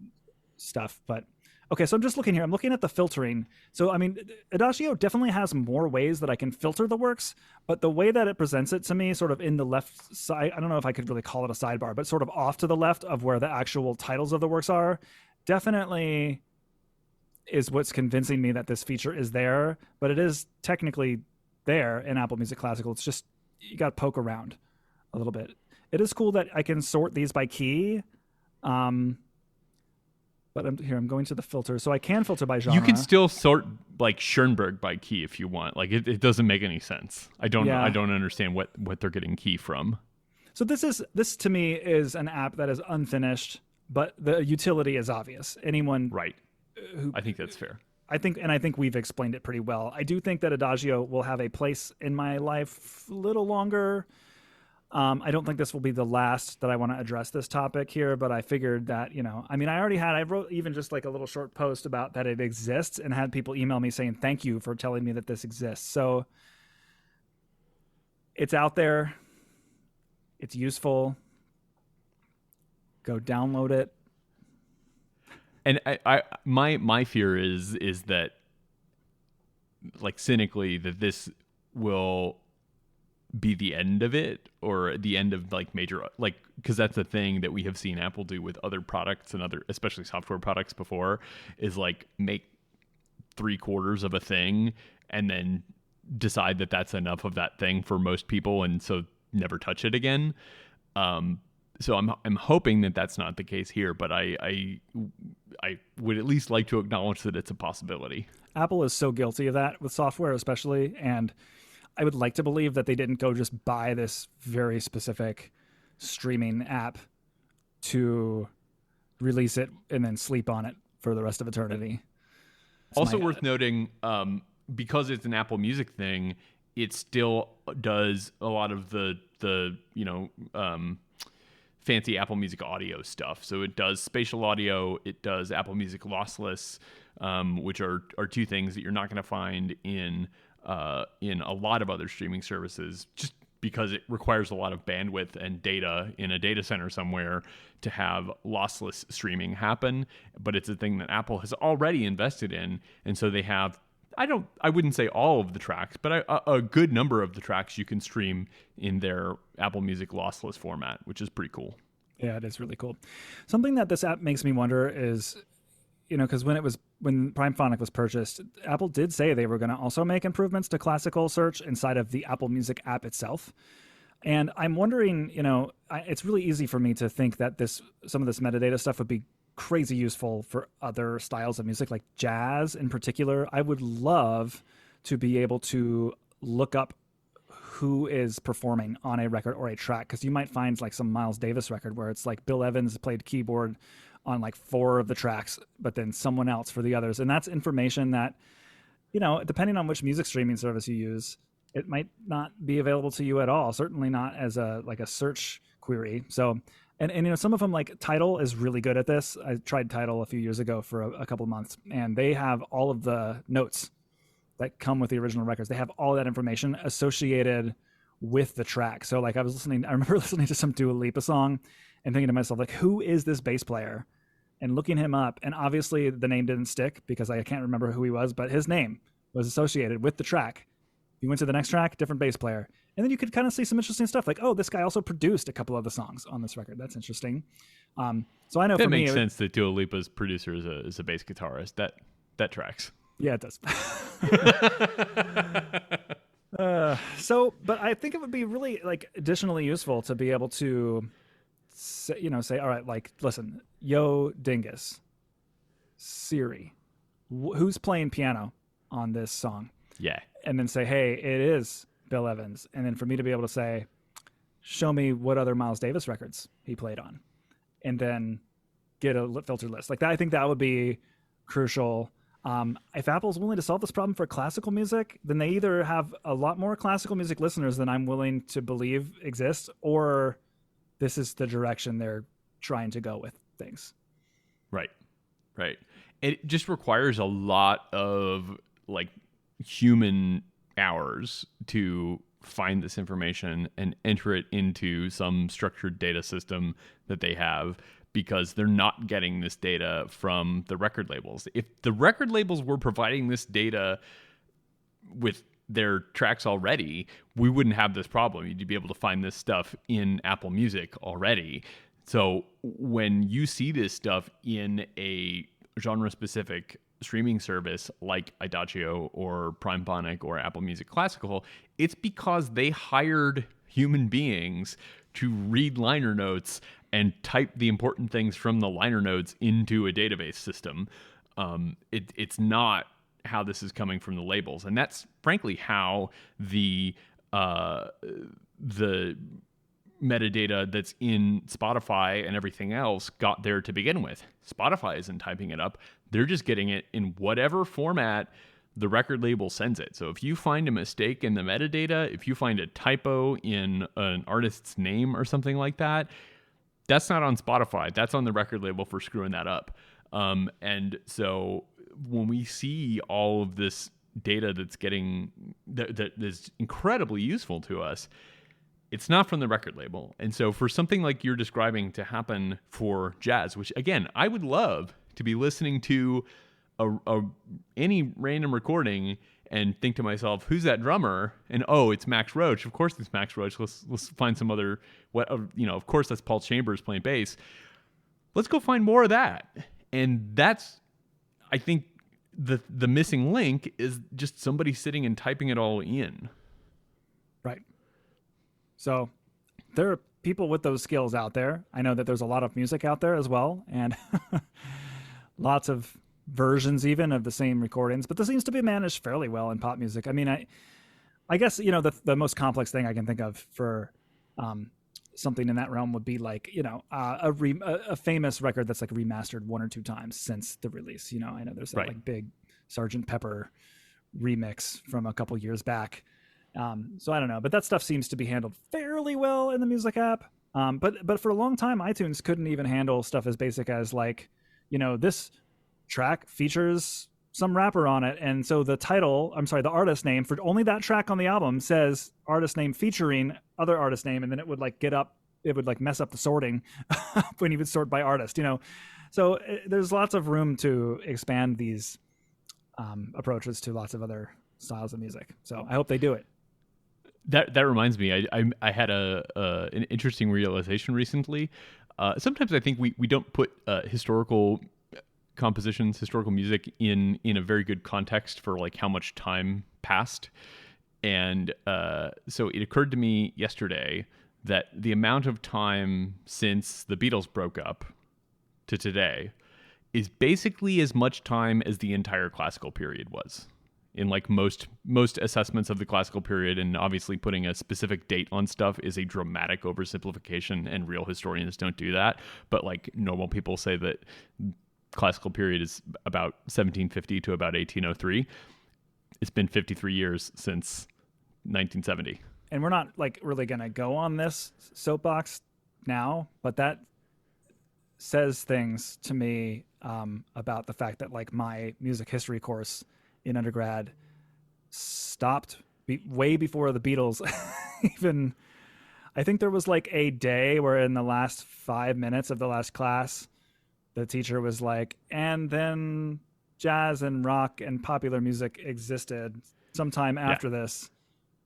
stuff. But okay, so I'm just looking here. I'm looking at the filtering. So, I mean, Adagio definitely has more ways that I can filter the works, but the way that it presents it to me, sort of in the left side, I don't know if I could really call it a sidebar, but sort of off to the left of where the actual titles of the works are, definitely is what's convincing me that this feature is there, but it is technically there in Apple Music Classical. It's just, you got to poke around a little bit. It is cool that I can sort these by key. But I'm going to the filter. So I can filter by genre. You can still sort like Schoenberg by key if you want. Like it doesn't make any sense. I don't understand what they're getting key from. So this to me is an app that is unfinished, but the utility is obvious. Anyone right. I think that's fair. I think we've explained it pretty well. I do think that Adagio will have a place in my life a little longer. I don't think this will be the last that I want to address this topic here, but I figured that, I wrote even just like a little short post about that it exists and had people email me saying, thank you for telling me that this exists. So it's out there. It's useful. Go download it. And my fear is that, like, cynically, that this will be the end of it, or the end of like major, like, because that's the thing that we have seen Apple do with other products and other, especially software products before, is like make 3/4 of a thing and then decide that that's enough of that thing for most people, and so never touch it again. So I'm hoping that that's not the case here, but I would at least like to acknowledge that it's a possibility. Apple is so guilty of that with software, especially, and I would like to believe that they didn't go just buy this very specific streaming app to release it and then sleep on it for the rest of eternity. It's also worth noting, because it's an Apple Music thing, it still does a lot of the fancy Apple Music audio stuff. So it does spatial audio, it does Apple Music lossless, which are 2 things that you're not going to find in a lot of other streaming services, just because it requires a lot of bandwidth and data in a data center somewhere to have lossless streaming happen. But it's a thing that Apple has already invested in, and so they have, I wouldn't say all of the tracks, but a good number of the tracks you can stream in their Apple Music lossless format, which is pretty cool. Yeah, it is really cool. Something that this app makes me wonder is, because when PrimePhonic was purchased, Apple did say they were going to also make improvements to classical search inside of the Apple Music app itself. And I'm wondering, it's really easy for me to think that some of this metadata stuff would be crazy useful for other styles of music, like jazz in particular. I would love to be able to look up who is performing on a record or a track, because you might find like some Miles Davis record where it's like Bill Evans played keyboard on like 4 of the tracks, but then someone else for the others. And that's information that, depending on which music streaming service you use, it might not be available to you at all. Certainly not as a search query. So, and some of them, like Tidal is really good at this. I tried Tidal a few years ago for a couple of months, and they have all of the notes that come with the original records. They have all that information associated with the track. So like I remember listening to some Dua Lipa song and thinking to myself, like, who is this bass player? And looking him up, and obviously the name didn't stick because I can't remember who he was, but his name was associated with the track. You went to the next track, different bass player. And then you could kind of see some interesting stuff like, oh, this guy also produced a couple of the songs on this record. That's interesting. So I know that for me... It makes sense that Dua Lipa's producer is a bass guitarist. That tracks. Yeah, it does. But I think it would be really like additionally useful to be able to say, all right, like, listen, yo, Dingus, Siri, who's playing piano on this song? Yeah. And then say, hey, it is Bill Evans. And then for me to be able to say, show me what other Miles Davis records he played on. And then get a filtered list. Like that, I think that would be crucial. If Apple's willing to solve this problem for classical music, then they either have a lot more classical music listeners than I'm willing to believe exist, or this is the direction they're trying to go with things. Right. It just requires a lot of like human hours to find this information and enter it into some structured data system that they have, because they're not getting this data from the record labels. If the record labels were providing this data with their tracks already, we wouldn't have this problem. You'd be able to find this stuff in Apple Music already. So when you see this stuff in a genre-specific streaming service like IDAGIO or PrimePonic or Apple Music Classical, it's because they hired human beings to read liner notes and type the important things from the liner notes into a database system. It's not how this is coming from the labels. And that's frankly how the metadata that's in Spotify and everything else got there to begin with. Spotify isn't typing it up. They're just getting it in whatever format the record label sends it. So if you find a mistake in the metadata, if you find a typo in an artist's name or something like that, that's not on Spotify. That's on the record label for screwing that up. And so when we see all of this data that is incredibly useful to us, it's not from the record label. And so for something like you're describing to happen for jazz, which again, I would love to be listening to any random recording and think to myself, who's that drummer? And it's Max Roach. Of course it's Max Roach. Let's find some other, of course that's Paul Chambers playing bass. Let's go find more of that. And that's, I think, the missing link is just somebody sitting and typing it all in. Right. So there are people with those skills out there. I know that there's a lot of music out there as well, and lots of versions even of the same recordings, but this seems to be managed fairly well in pop music. I mean, I guess, the most complex thing I can think of for something in that realm would be like, a famous record that's like remastered 1 or 2 times since the release. I know there's that like big Sgt. Pepper remix from a couple years back. So I don't know, but that stuff seems to be handled fairly well in the music app. But for a long time, iTunes couldn't even handle stuff as basic as like, this track features some rapper on it, and so the artist name for only that track on the album says artist name featuring other artist name, and then it would like mess up the sorting when you would sort by artist. So there's lots of room to expand these approaches to lots of other styles of music. So I hope they do it. That reminds me, I had an interesting realization recently. Sometimes I think we don't put historical compositions, historical music in a very good context for like how much time passed. And so it occurred to me yesterday that the amount of time since the Beatles broke up to today is basically as much time as the entire classical period was. in like most assessments of the classical period, and obviously putting a specific date on stuff is a dramatic oversimplification, and real historians don't do that. But like normal people say that classical period is about 1750 to about 1803. It's been 53 years since 1970. And we're not like really going to go on this soapbox now, but that says things to me about the fact that like my music history course in undergrad stopped way before the Beatles. Even I think there was like a day where in the last 5 minutes of the last class, the teacher was like, and then jazz and rock and popular music existed sometime after this.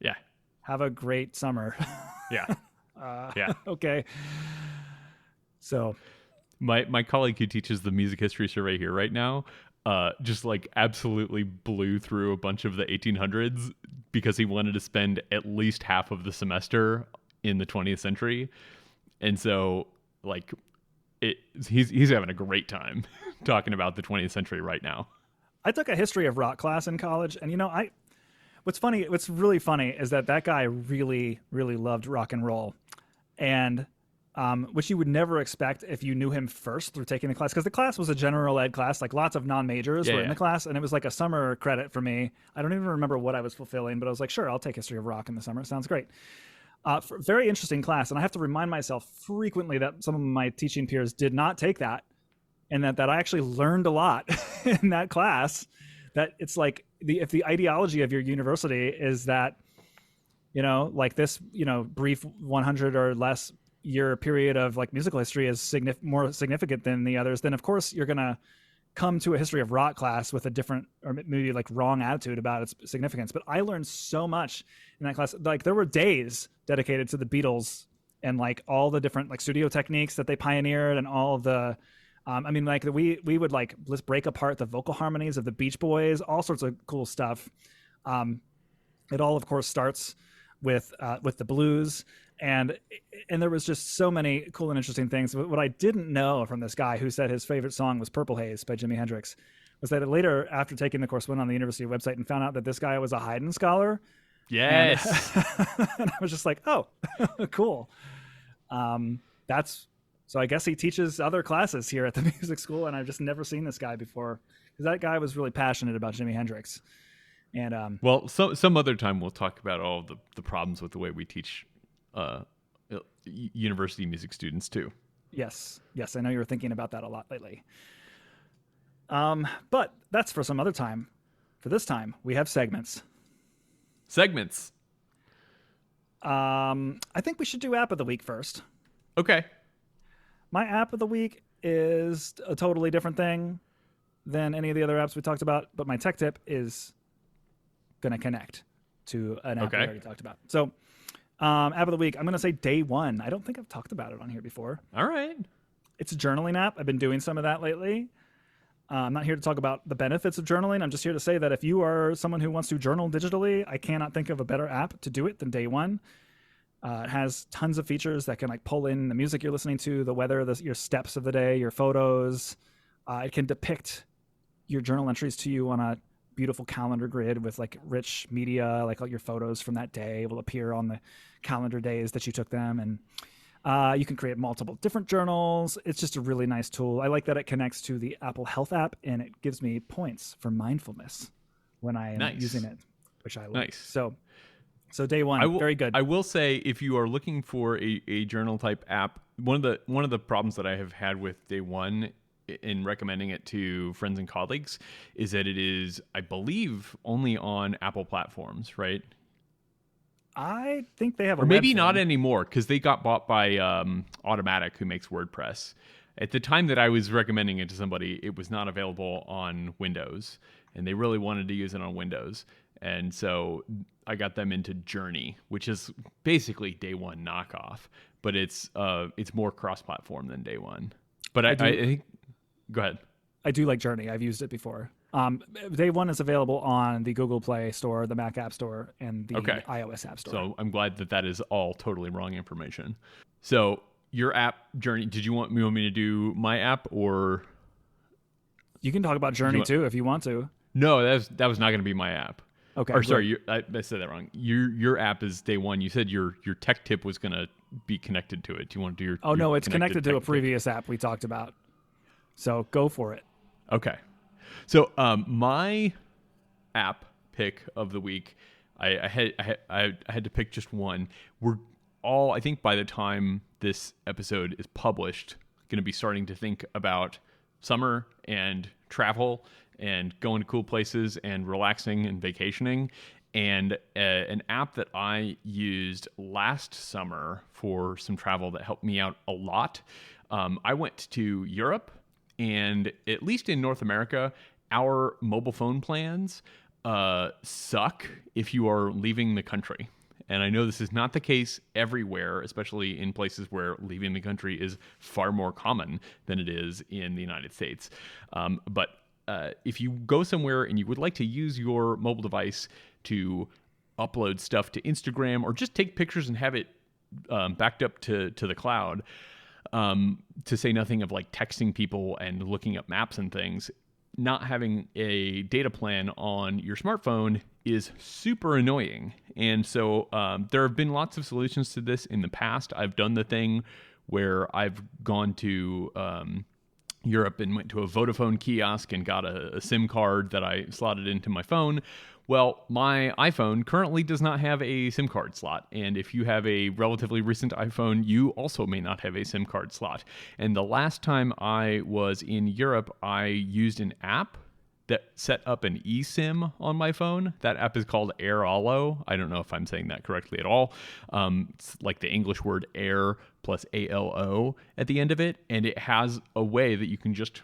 Yeah. Have a great summer. Yeah. Yeah. Okay. So my colleague who teaches the music history survey here right now just like absolutely blew through a bunch of the 1800s because he wanted to spend at least half of the semester in the 20th century. And so like he's having a great time talking about the 20th century right now. I took a history of rock class in college, and what's really funny is that guy really, really loved rock and roll, and which you would never expect if you knew him first through taking the class, because the class was a general ed class, like lots of non-majors were in the class, and it was like a summer credit for me. I don't even remember what I was fulfilling, but I was like, sure, I'll take history of rock in the summer. It sounds great. Very interesting class, and I have to remind myself frequently that some of my teaching peers did not take that, and that I actually learned a lot in that class. That it's like if the ideology of your university is that, like this, brief 100 or less year period of like musical history is more significant than the others, then of course you're going to come to a history of rock class with a different or maybe like wrong attitude about its significance. But I learned so much in that class. Like there were days dedicated to the Beatles and like all the different like studio techniques that they pioneered and all of the we would like let's break apart the vocal harmonies of the Beach Boys, all sorts of cool stuff. It all of course starts with the blues, and there was just so many cool and interesting things. What I didn't know from this guy who said his favorite song was Purple Haze by Jimi Hendrix was that later, after taking the course, went on the university website and found out that this guy was a Haydn scholar. Yes. And I was just like, oh, cool. So I guess he teaches other classes here at the music school, and I've just never seen this guy before, because that guy was really passionate about Jimi Hendrix. And well, some other time we'll talk about all the problems with the way we teach university music students too. Yes, I know you were thinking about that a lot lately. But that's for some other time. For this time, we have segments. I think we should do app of the week first. Okay. My app of the week is a totally different thing than any of the other apps we talked about, but my tech tip is going to connect to an app we already talked about. So, app of the week, I'm going to say DayOne. I don't think I've talked about it on here before. All right. It's a journaling app. I've been doing some of that lately. I'm not here to talk about the benefits of journaling. I'm just here to say that if you are someone who wants to journal digitally, I cannot think of a better app to do it than DayOne. It has tons of features that can like pull in the music you're listening to, the weather, your steps of the day, your photos. It can depict your journal entries to you on a beautiful calendar grid with like rich media, like all your photos from that day will appear on the calendar days that you took them. And you can create multiple different journals. It's just a really nice tool. I like that it connects to the Apple Health app, and it gives me points for mindfulness when I am using it, which I like. Nice. So DayOne, very good. I will say, if you are looking for a journal type app, one of the problems that I have had with DayOne in recommending it to friends and colleagues is that it is, I believe, only on Apple platforms, right? I think they have a or maybe not anymore, because they got bought by Automatic, who makes WordPress. At the time that I was recommending it to somebody, it was not available on Windows, and they really wanted to use it on Windows. And so I got them into Journey, which is basically DayOne knockoff, but it's more cross-platform than DayOne. But I think, go ahead. I do like Journey. I've used it before. DayOne is available on the Google Play Store, the Mac App Store, and the iOS App Store. So I'm glad that is all totally wrong information. So your app, Journey, did you want me to do my app, or? You can talk about Journey too if you want to. No, that was not going to be my app. Okay. Or sorry, I said that wrong. Your app is DayOne. You said your tech tip was going to be connected to it. Do you want to do your? Oh no, it's connected to a tip? previous app we talked about. So go for it. Okay. So my app pick of the week, I had to pick just one. We're all, I think by the time this episode is published, going to be starting to think about summer and travel and going to cool places and relaxing and vacationing. And an app that I used last summer for some travel that helped me out a lot. I went to Europe, and at least in North America, our mobile phone plans suck if you are leaving the country. And I know this is not the case everywhere, especially in places where leaving the country is far more common than it is in the United States. But if you go somewhere and you would like to use your mobile device to upload stuff to Instagram or just take pictures and have it backed up to the cloud, to say nothing of like texting people and looking up maps and things, not having a data plan on your smartphone is super annoying. And so there have been lots of solutions to this in the past. I've done the thing where I've gone to Europe and went to a Vodafone kiosk and got a SIM card that I slotted into my phone. Well, my iPhone currently does not have a SIM card slot. And if you have a relatively recent iPhone, you also may not have a SIM card slot. And the last time I was in Europe, I used an app that set up an eSIM on my phone. That app is called Airalo. I don't know if I'm saying that correctly at all. It's like the English word air plus ALO at the end of it. And it has a way that you can just,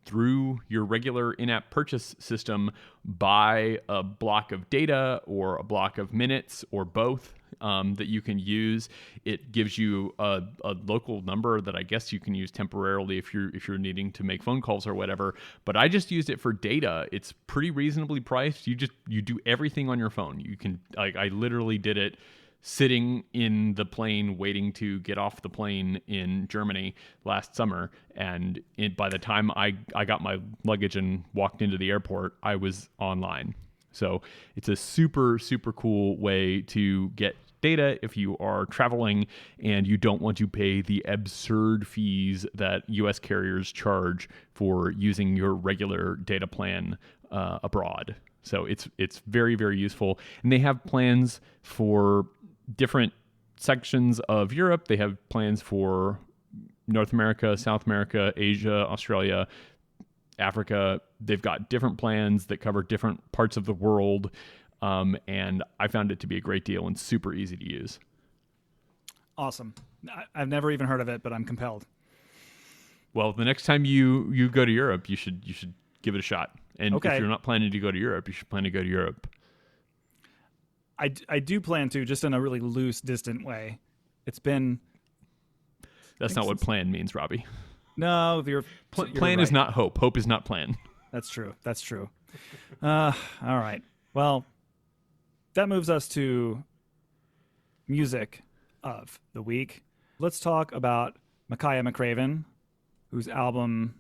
through your regular in-app purchase system, buy a block of data or a block of minutes or both that you can use. It gives you a local number that I guess you can use temporarily if you're needing to make phone calls or whatever. But I just used it for data. It's pretty reasonably priced. You do everything on your phone. You can, like, I literally did it sitting in the plane waiting to get off the plane in Germany last summer. And by the time I got my luggage and walked into the airport, I was online. So it's a super, super cool way to get data if you are traveling and you don't want to pay the absurd fees that US carriers charge for using your regular data plan abroad. So it's very, very useful. And they have plans for different sections of Europe. They have plans for North America, South America, Asia, Australia, Africa. They've got different plans that cover different parts of the world. And I found it to be a great deal and super easy to use. Awesome. I've never even heard of it, but I'm compelled. Well, the next time you go to Europe, you should give it a shot. And okay. If you're not planning to go to Europe, you should plan to go to Europe. I do plan to, just in a really loose, distant way. It's been... That's not what plan means, Robby. No, you're plan right. is not hope. Hope is not plan. That's true. All right. Well, that moves us to music of the week. Let's talk about Makaya McCraven, whose album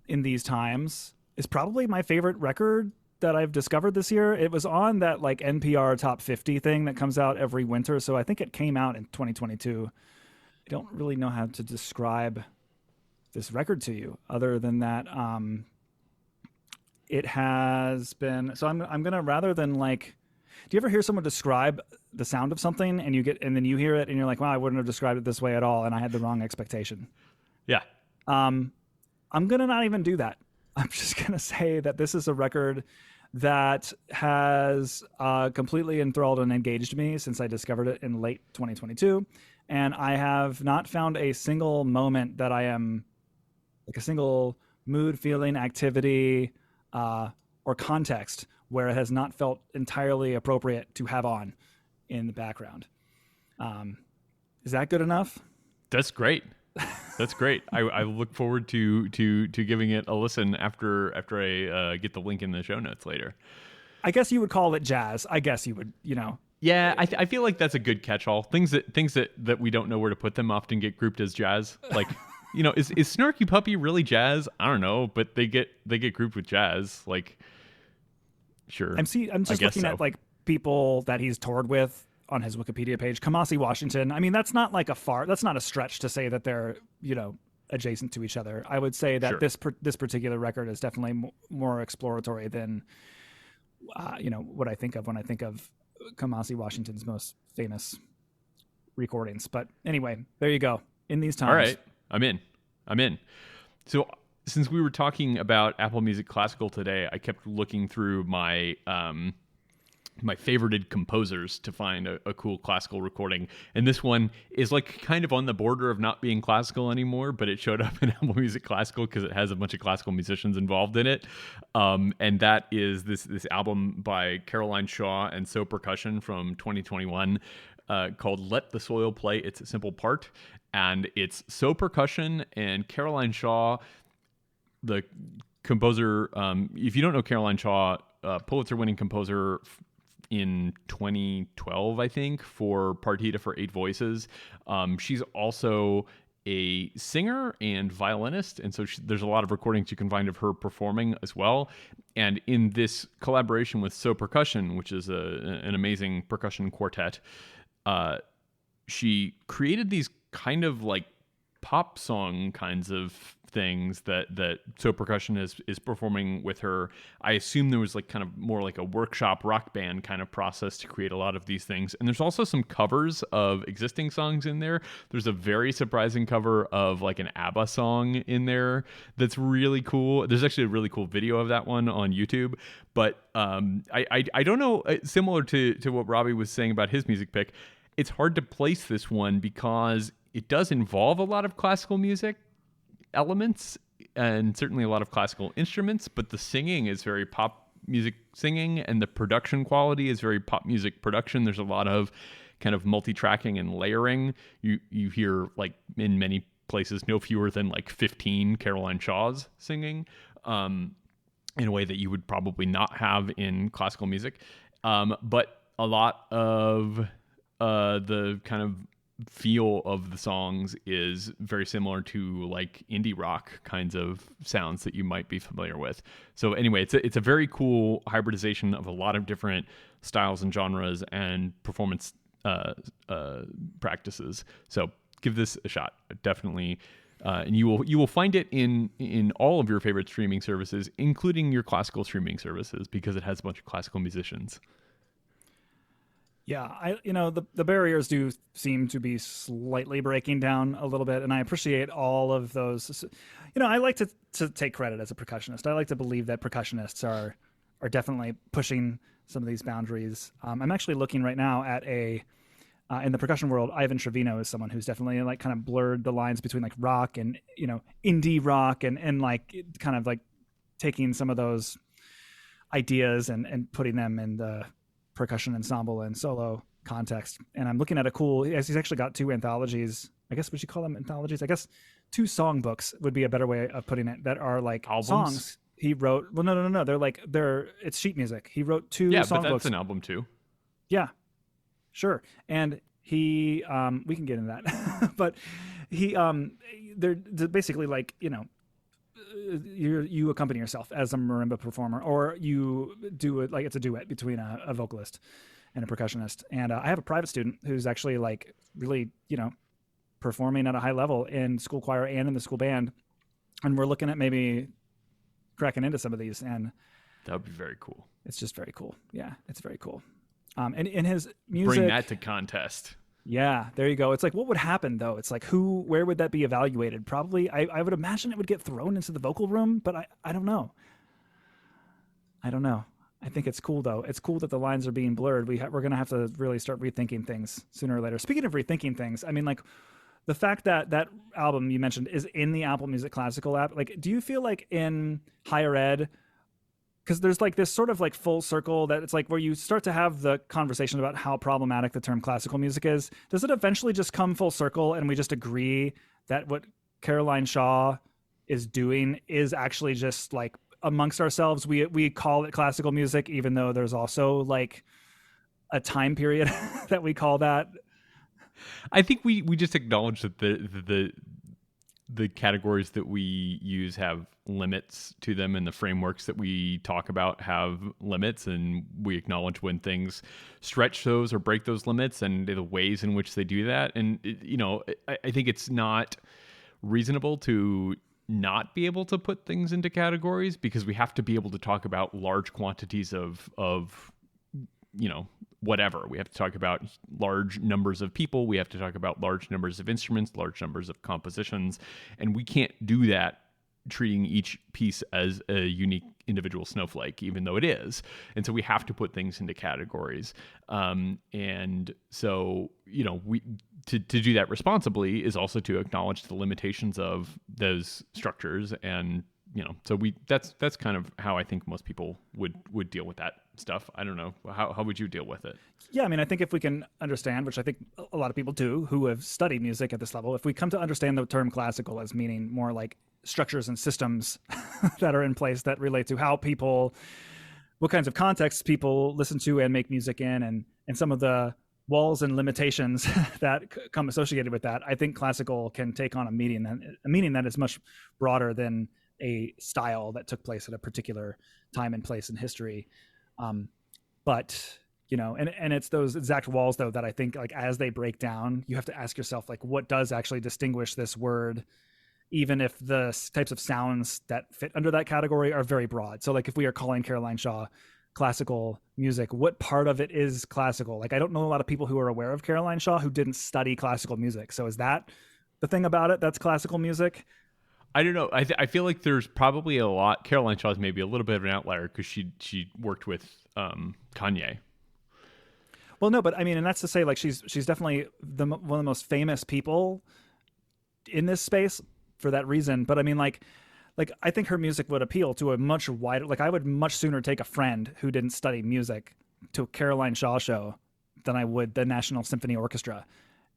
In These Times is probably my favorite record that I've discovered this year. It was on that like NPR Top 50 thing that comes out every winter, so I think it came out in 2022. I don't really know how to describe this record to you other than that it has been, so I'm gonna, rather than like, do you ever hear someone describe the sound of something and then you hear it and you're like, wow, I wouldn't have described it this way at all and I had the wrong expectation? Yeah. I'm gonna not even do that. I'm just gonna say that this is a record that has completely enthralled and engaged me since I discovered it in late 2022. And I have not found a single moment that I am, like a single mood, feeling, activity, or context where it has not felt entirely appropriate to have on in the background. Is that good enough? That's great. That's great. I look forward to giving it a listen after I get the link in the show notes later. I guess you would call it jazz. I guess you would, Yeah, I feel like that's a good catch-all. Things that we don't know where to put them often get grouped as jazz. Like, is Snarky Puppy really jazz? I don't know, but they get grouped with jazz. Like, Sure. I'm just looking at like people that he's toured with on his Wikipedia page. Kamasi Washington. I mean, that's not a stretch to say that they're, adjacent to each other. I would say that this particular record is definitely more exploratory than, what I think of when I think of Kamasi Washington's most famous recordings. But anyway, there you go. In these times. All right. I'm in. So since we were talking about Apple Music Classical today, I kept looking through my my favorited composers to find a cool classical recording. And this one is like kind of on the border of not being classical anymore, but it showed up in Apple Music Classical because it has a bunch of classical musicians involved in it. And that is this album by Caroline Shaw and So Percussion from 2021 called Let the Soil Play Its Simple Part. And it's So Percussion and Caroline Shaw, the composer. If you don't know Caroline Shaw, Pulitzer-winning composer in 2012, I think, for Partita for 8 Voices. She's also a singer and violinist, and so there's a lot of recordings you can find of her performing as well. And in this collaboration with So Percussion, which is an amazing percussion quartet, she created these kind of like pop song kinds of things that So Percussion is performing with her. I assume there was like kind of more like a workshop rock band kind of process to create a lot of these things. And there's also some covers of existing songs in there. There's a very surprising cover of like an ABBA song in there that's really cool. There's actually a really cool video of that one on YouTube. But I don't know, similar to what Robby was saying about his music pick, it's hard to place this one because it does involve a lot of classical music elements and certainly a lot of classical instruments, but the singing is very pop music singing and the production quality is very pop music production. There's a lot of kind of multi-tracking and layering. You hear like in many places no fewer than like 15 Caroline Shaws singing in a way that you would probably not have in classical music. But a lot of the kind of feel of the songs is very similar to like indie rock kinds of sounds that you might be familiar with. So anyway, it's a very cool hybridization of a lot of different styles and genres and performance practices. So give this a shot, definitely. And you will find it in all of your favorite streaming services, including your classical streaming services, because it has a bunch of classical musicians. Yeah, the barriers do seem to be slightly breaking down a little bit, and I appreciate all of those. I like to take credit as a percussionist. I like to believe that percussionists are definitely pushing some of these boundaries. I'm actually looking right now at in the percussion world, Ivan Trevino is someone who's definitely like kind of blurred the lines between like rock and indie rock and like kind of like taking some of those ideas and putting them in the percussion ensemble and solo context. And I'm looking at he's actually got 2 anthologies. I guess, would you call them anthologies? I guess 2 songbooks would be a better way of putting it, that are like albums? Songs he wrote. Well, no. It's sheet music. He wrote 2 songbooks. Yeah, but that's an album too. Yeah, sure. And he, we can get into that, but they're basically like, you accompany yourself as a marimba performer, or you do it like it's a duet between a vocalist and a percussionist. And I have a private student who's actually like really, performing at a high level in school choir and in the school band. And we're looking at maybe cracking into some of these, and that would be very cool. It's just very cool. Yeah, it's very cool. And in his music, bring that to contest. Yeah, there you go. It's like, what would happen though? It's like, where would that be evaluated? Probably, I would imagine it would get thrown into the vocal room, but I don't know. I think it's cool though. It's cool that the lines are being blurred. We're going to have to really start rethinking things sooner or later. Speaking of rethinking things, I mean, like the fact that that album you mentioned is in the Apple Music Classical app, like, do you feel like in higher ed, because there's like this sort of like full circle that it's like where you start to have the conversation about how problematic the term classical music is. Does it eventually just come full circle and we just agree that what Caroline Shaw is doing is actually just like amongst ourselves, we call it classical music, even though there's also like a time period that we call that? I think we just acknowledge that the the categories that we use have limits to them, and the frameworks that we talk about have limits, and we acknowledge when things stretch those or break those limits and the ways in which they do that. And I think it's not reasonable to not be able to put things into categories, because we have to be able to talk about large quantities of whatever. We have to talk about large numbers of people. We have to talk about large numbers of instruments, large numbers of compositions. And we can't do that treating each piece as a unique individual snowflake, even though it is. And so we have to put things into categories. And so, to do that responsibly is also to acknowledge the limitations of those structures. And, so that's kind of how I think most people would deal with that stuff. I don't know. How would you deal with it? Yeah, I mean, I think if we can understand, which I think a lot of people do who have studied music at this level, if we come to understand the term classical as meaning more like structures and systems that are in place that relate to how people, what kinds of contexts people listen to and make music in, and some of the walls and limitations that come associated with that, I think classical can take on a meaning that is much broader than a style that took place at a particular time and place in history. But and it's those exact walls though that I think, like, as they break down, you have to ask yourself, like, what does actually distinguish this word, even if the types of sounds that fit under that category are very broad. So like if we are calling Caroline Shaw classical music, what part of it is classical? Like, I don't know a lot of people who are aware of Caroline Shaw who didn't study classical music. So is that the thing about it that's classical music? I don't know. I feel like there's probably a lot. Caroline Shaw is maybe a little bit of an outlier because she worked with Kanye. Well, no, but I mean, and that's to say, like, she's definitely one of the most famous people in this space for that reason. But I mean, like I think her music would appeal to a much wider. Like, I would much sooner take a friend who didn't study music to a Caroline Shaw show than I would the National Symphony Orchestra,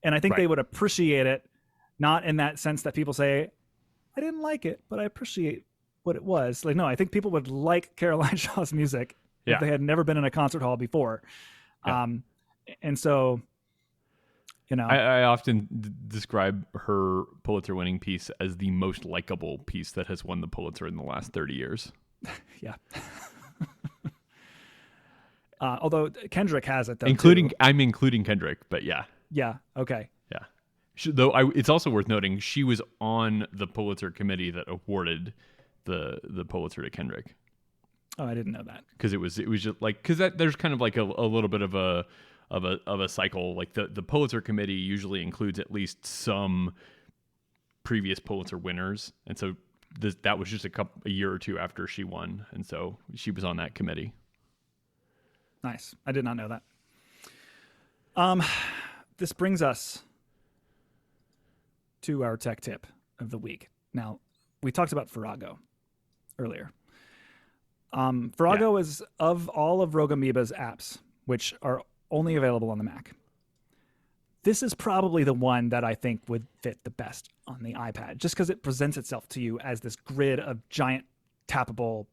and I think they would appreciate it, not in that sense that people say, I didn't like it, but I appreciate what it was. Like, no, I think people would like Caroline Shaw's music if they had never been in a concert hall before. Yeah. And so, I often describe her Pulitzer-winning piece as the most likable piece that has won the Pulitzer in the last 30 years. Yeah. Although Kendrick has it, though. I'm including Kendrick, but yeah. Yeah. Okay. Yeah. Though it's also worth noting she was on the Pulitzer committee that awarded the Pulitzer to Kendrick. Oh, I didn't know that. Because it was just like, because there's kind of like a little bit of a cycle. Like the Pulitzer committee usually includes at least some previous Pulitzer winners, and so that was just a year or two after she won, and so she was on that committee. Nice. I did not know that. This brings us to our tech tip of the week. Now, we talked about Farrago earlier. Farrago is, of all of Rogue Amoeba's apps, which are only available on the Mac, this is probably the one that I think would fit the best on the iPad, just because it presents itself to you as this grid of giant tappable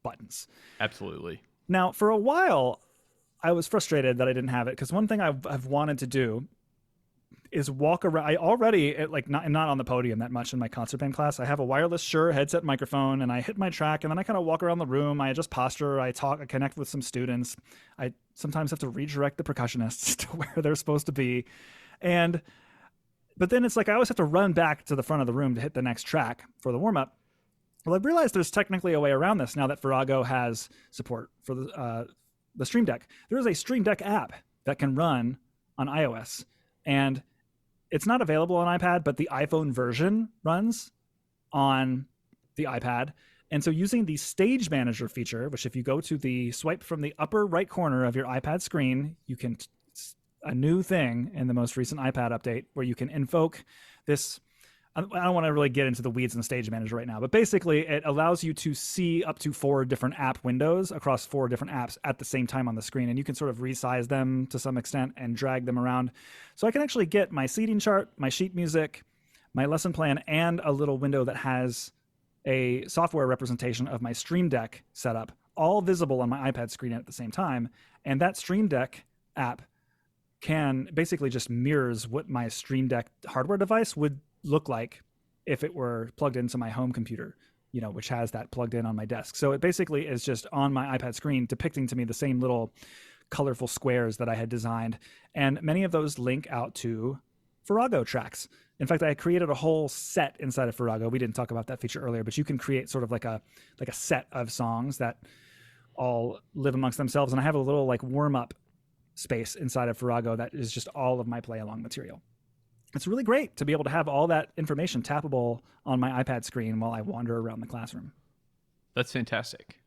buttons. Absolutely. Now, for a while, I was frustrated that I didn't have it, because one thing I've wanted to do is walk around. I already, not on the podium that much in my concert band class. I have a wireless Shure headset microphone, and I hit my track, and then I kind of walk around the room. I just posture, I talk, I connect with some students. I sometimes have to redirect the percussionists to where they're supposed to be. But then it's like I always have to run back to the front of the room to hit the next track for the warm-up. Well, I've realized there's technically a way around this now that Farrago has support for the Stream Deck. There is a Stream Deck app that can run on iOS, and it's not available on iPad, but the iPhone version runs on the iPad. And so using the StageManager feature, which if you go to the swipe from the upper right corner of your iPad screen, you can, a new thing in the most recent iPad update where you can invoke this. I don't want to really get into the weeds in the StageManager right now, but basically it allows you to see up to 4 different app windows across 4 different apps at the same time on the screen. And you can sort of resize them to some extent and drag them around. So I can actually get my seating chart, my sheet music, my lesson plan, and a little window that has a software representation of my Stream Deck setup, all visible on my iPad screen at the same time. And that Stream Deck app can basically just mirrors what my Stream Deck hardware device would look like if it were plugged into my home computer, which has that plugged in on my desk. So it basically is just on my iPad screen depicting to me the same little colorful squares that I had designed. And many of those link out to Farrago tracks. In fact, I created a whole set inside of Farrago. We didn't talk about that feature earlier, but you can create sort of like a set of songs that all live amongst themselves. And I have a little like warm-up space inside of Farrago that is just all of my play-along material. It's really great to be able to have all that information tappable on my iPad screen while I wander around the classroom. That's fantastic.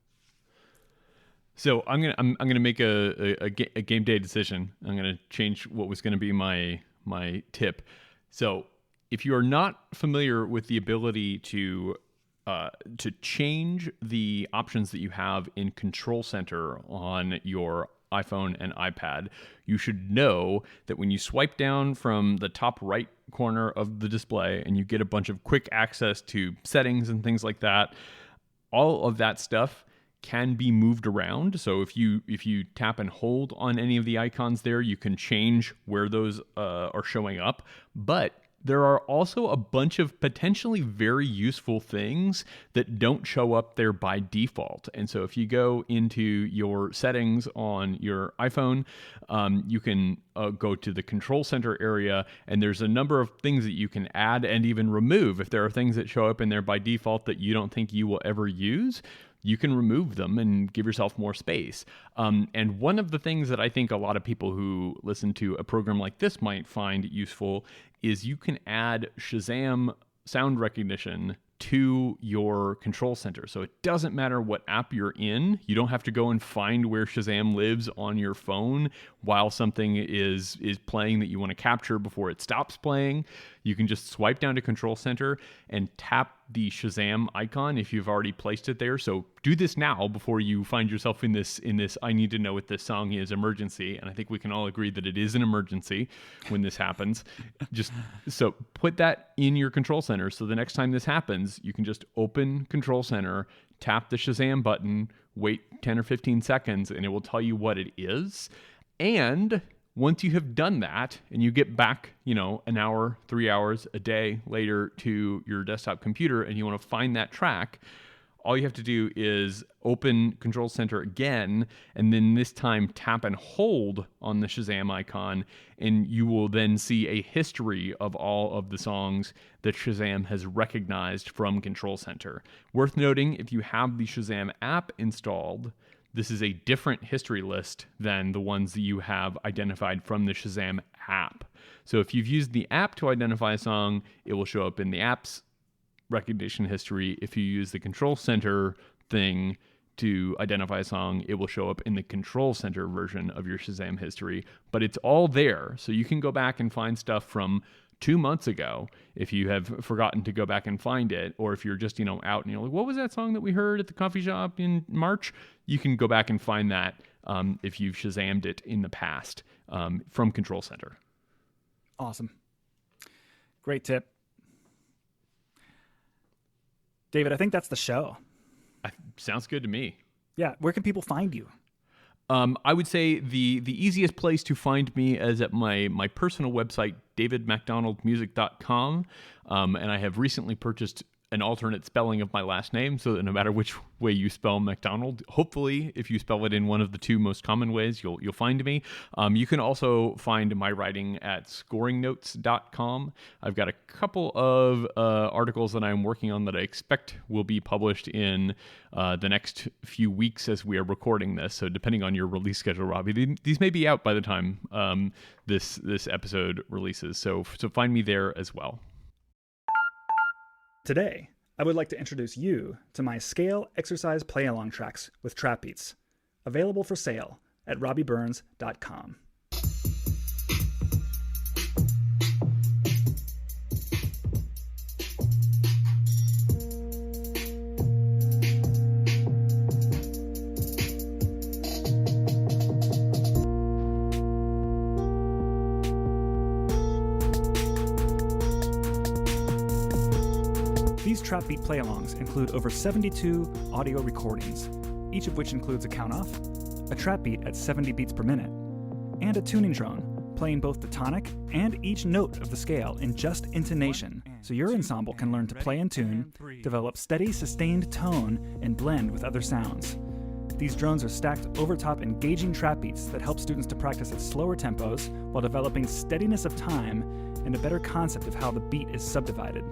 So I'm gonna make a game day decision. I'm gonna change what was gonna be my tip. So if you are not familiar with the ability to change the options that you have in Control Center on your iPhone and iPad, you should know that when you swipe down from the top right corner of the display and you get a bunch of quick access to settings and things like that, all of that stuff can be moved around. So if you tap and hold on any of the icons there, you can change where those are showing up. But there are also a bunch of potentially very useful things that don't show up there by default. And so if you go into your settings on your iPhone, you can go to the Control Center area, and there's a number of things that you can add and even remove. If there are things that show up in there by default that you don't think you will ever use, you can remove them and give yourself more space. And one of the things that I think a lot of people who listen to a program like this might find useful is you can add Shazam sound recognition to your Control Center. So it doesn't matter what app you're in. You don't have to go and find where Shazam lives on your phone while something is playing that you want to capture before it stops playing. You can just swipe down to Control Center and tap the Shazam icon if you've already placed it there. So do this now before you find yourself in this I need to know what this song is emergency. And I think we can all agree that it is an emergency when this happens. Just so put that in your Control Center. So the next time this happens, you can just open Control Center, tap the Shazam button, wait 10 or 15 seconds, and it will tell you what it is. And once you have done that and you get back, an hour, 3 hours, a day later to your desktop computer and you want to find that track, all you have to do is open Control Center again, and then this time tap and hold on the Shazam icon, and you will then see a history of all of the songs that Shazam has recognized from Control Center. Worth noting, if you have the Shazam app installed, this is a different history list than the ones that you have identified from the Shazam app. So if you've used the app to identify a song, it will show up in the app's recognition history. If you use the Control Center thing to identify a song, it will show up in the Control Center version of your Shazam history. But it's all there, so you can go back and find stuff from 2 months ago if you have forgotten to go back and find it, or if you're just out and you're like, what was that song that we heard at the coffee shop in March? You can go back and find that if you've Shazammed it in the past from Control Center. Awesome. Great tip. David, I think that's the show. Sounds good to me. Yeah. Where can people find you? I would say the easiest place to find me is at my personal website, davidmacdonaldmusic.com. And I have recently purchased an alternate spelling of my last name, so that no matter which way you spell MacDonald, hopefully if you spell it in one of the two most common ways, you'll find me. You can also find my writing at scoringnotes.com. I've got a couple of articles that I'm working on that I expect will be published in the next few weeks as we are recording this. So depending on your release schedule, Robby, these may be out by the time this episode releases. So find me there as well. Today, I would like to introduce you to my scale exercise play-along tracks with trap beats, available for sale at robbyburns.com. These trap beat play-alongs include over 72 audio recordings, each of which includes a count-off, a trap beat at 70 beats per minute, and a tuning drone playing both the tonic and each note of the scale in just intonation so your ensemble can learn to play in tune, develop steady, sustained tone, and blend with other sounds. These drones are stacked over top engaging trap beats that help students to practice at slower tempos while developing steadiness of time and a better concept of how the beat is subdivided.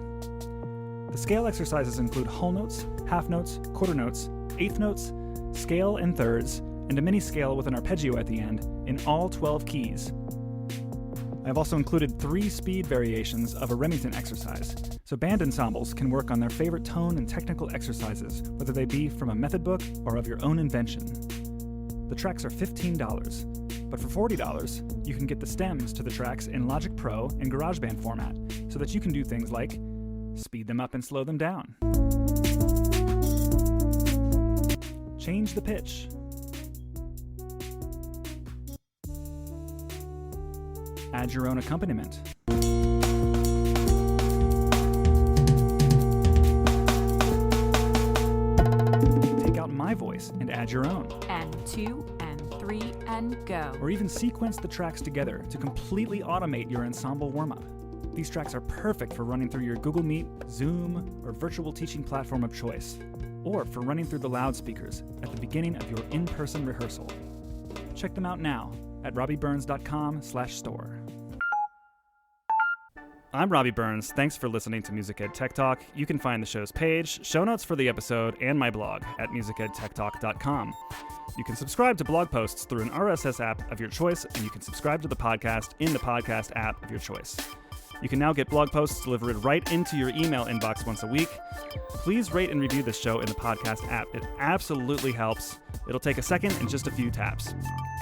The scale exercises include whole notes, half notes, quarter notes, eighth notes, scale and thirds, and a mini scale with an arpeggio at the end in all 12 keys. I've also included 3 speed variations of a Remington exercise, so band ensembles can work on their favorite tone and technical exercises, whether they be from a method book or of your own invention. The tracks are $15, but for $40, you can get the stems to the tracks in Logic Pro and GarageBand format, so that you can do things like speed them up and slow them down, change the pitch, add your own accompaniment, take out my voice and add your own, and 2 and 3 and go. Or even sequence the tracks together to completely automate your ensemble warm-up. These tracks are perfect for running through your Google Meet, Zoom, or virtual teaching platform of choice, or for running through the loudspeakers at the beginning of your in-person rehearsal. Check them out now at robbyburns.com/store. I'm Robby Burns. Thanks for listening to Music Ed Tech Talk. You can find the show's page, show notes for the episode, and my blog at musicedtechtalk.com. You can subscribe to blog posts through an RSS app of your choice, and you can subscribe to the podcast in the podcast app of your choice. You can now get blog posts delivered right into your email inbox once a week. Please rate and review this show in the podcast app. It absolutely helps. It'll take a second and just a few taps.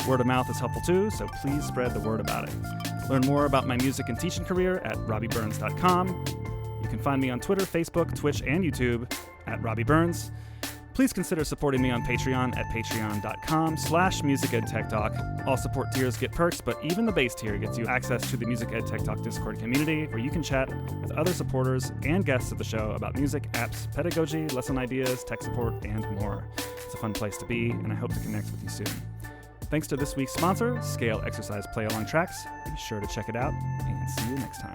Word of mouth is helpful too, so please spread the word about it. Learn more about my music and teaching career at robbyburns.com. You can find me on Twitter, Facebook, Twitch, and YouTube at Robby Burns. Please consider supporting me on Patreon at patreon.com/musicedtechtalk. All support tiers get perks, but even the base tier gets you access to the Music Ed Tech Talk Discord community, where you can chat with other supporters and guests of the show about music, apps, pedagogy, lesson ideas, tech support, and more. It's a fun place to be, and I hope to connect with you soon. Thanks to this week's sponsor, Scale Exercise Play Along Tracks. Be sure to check it out, and see you next time.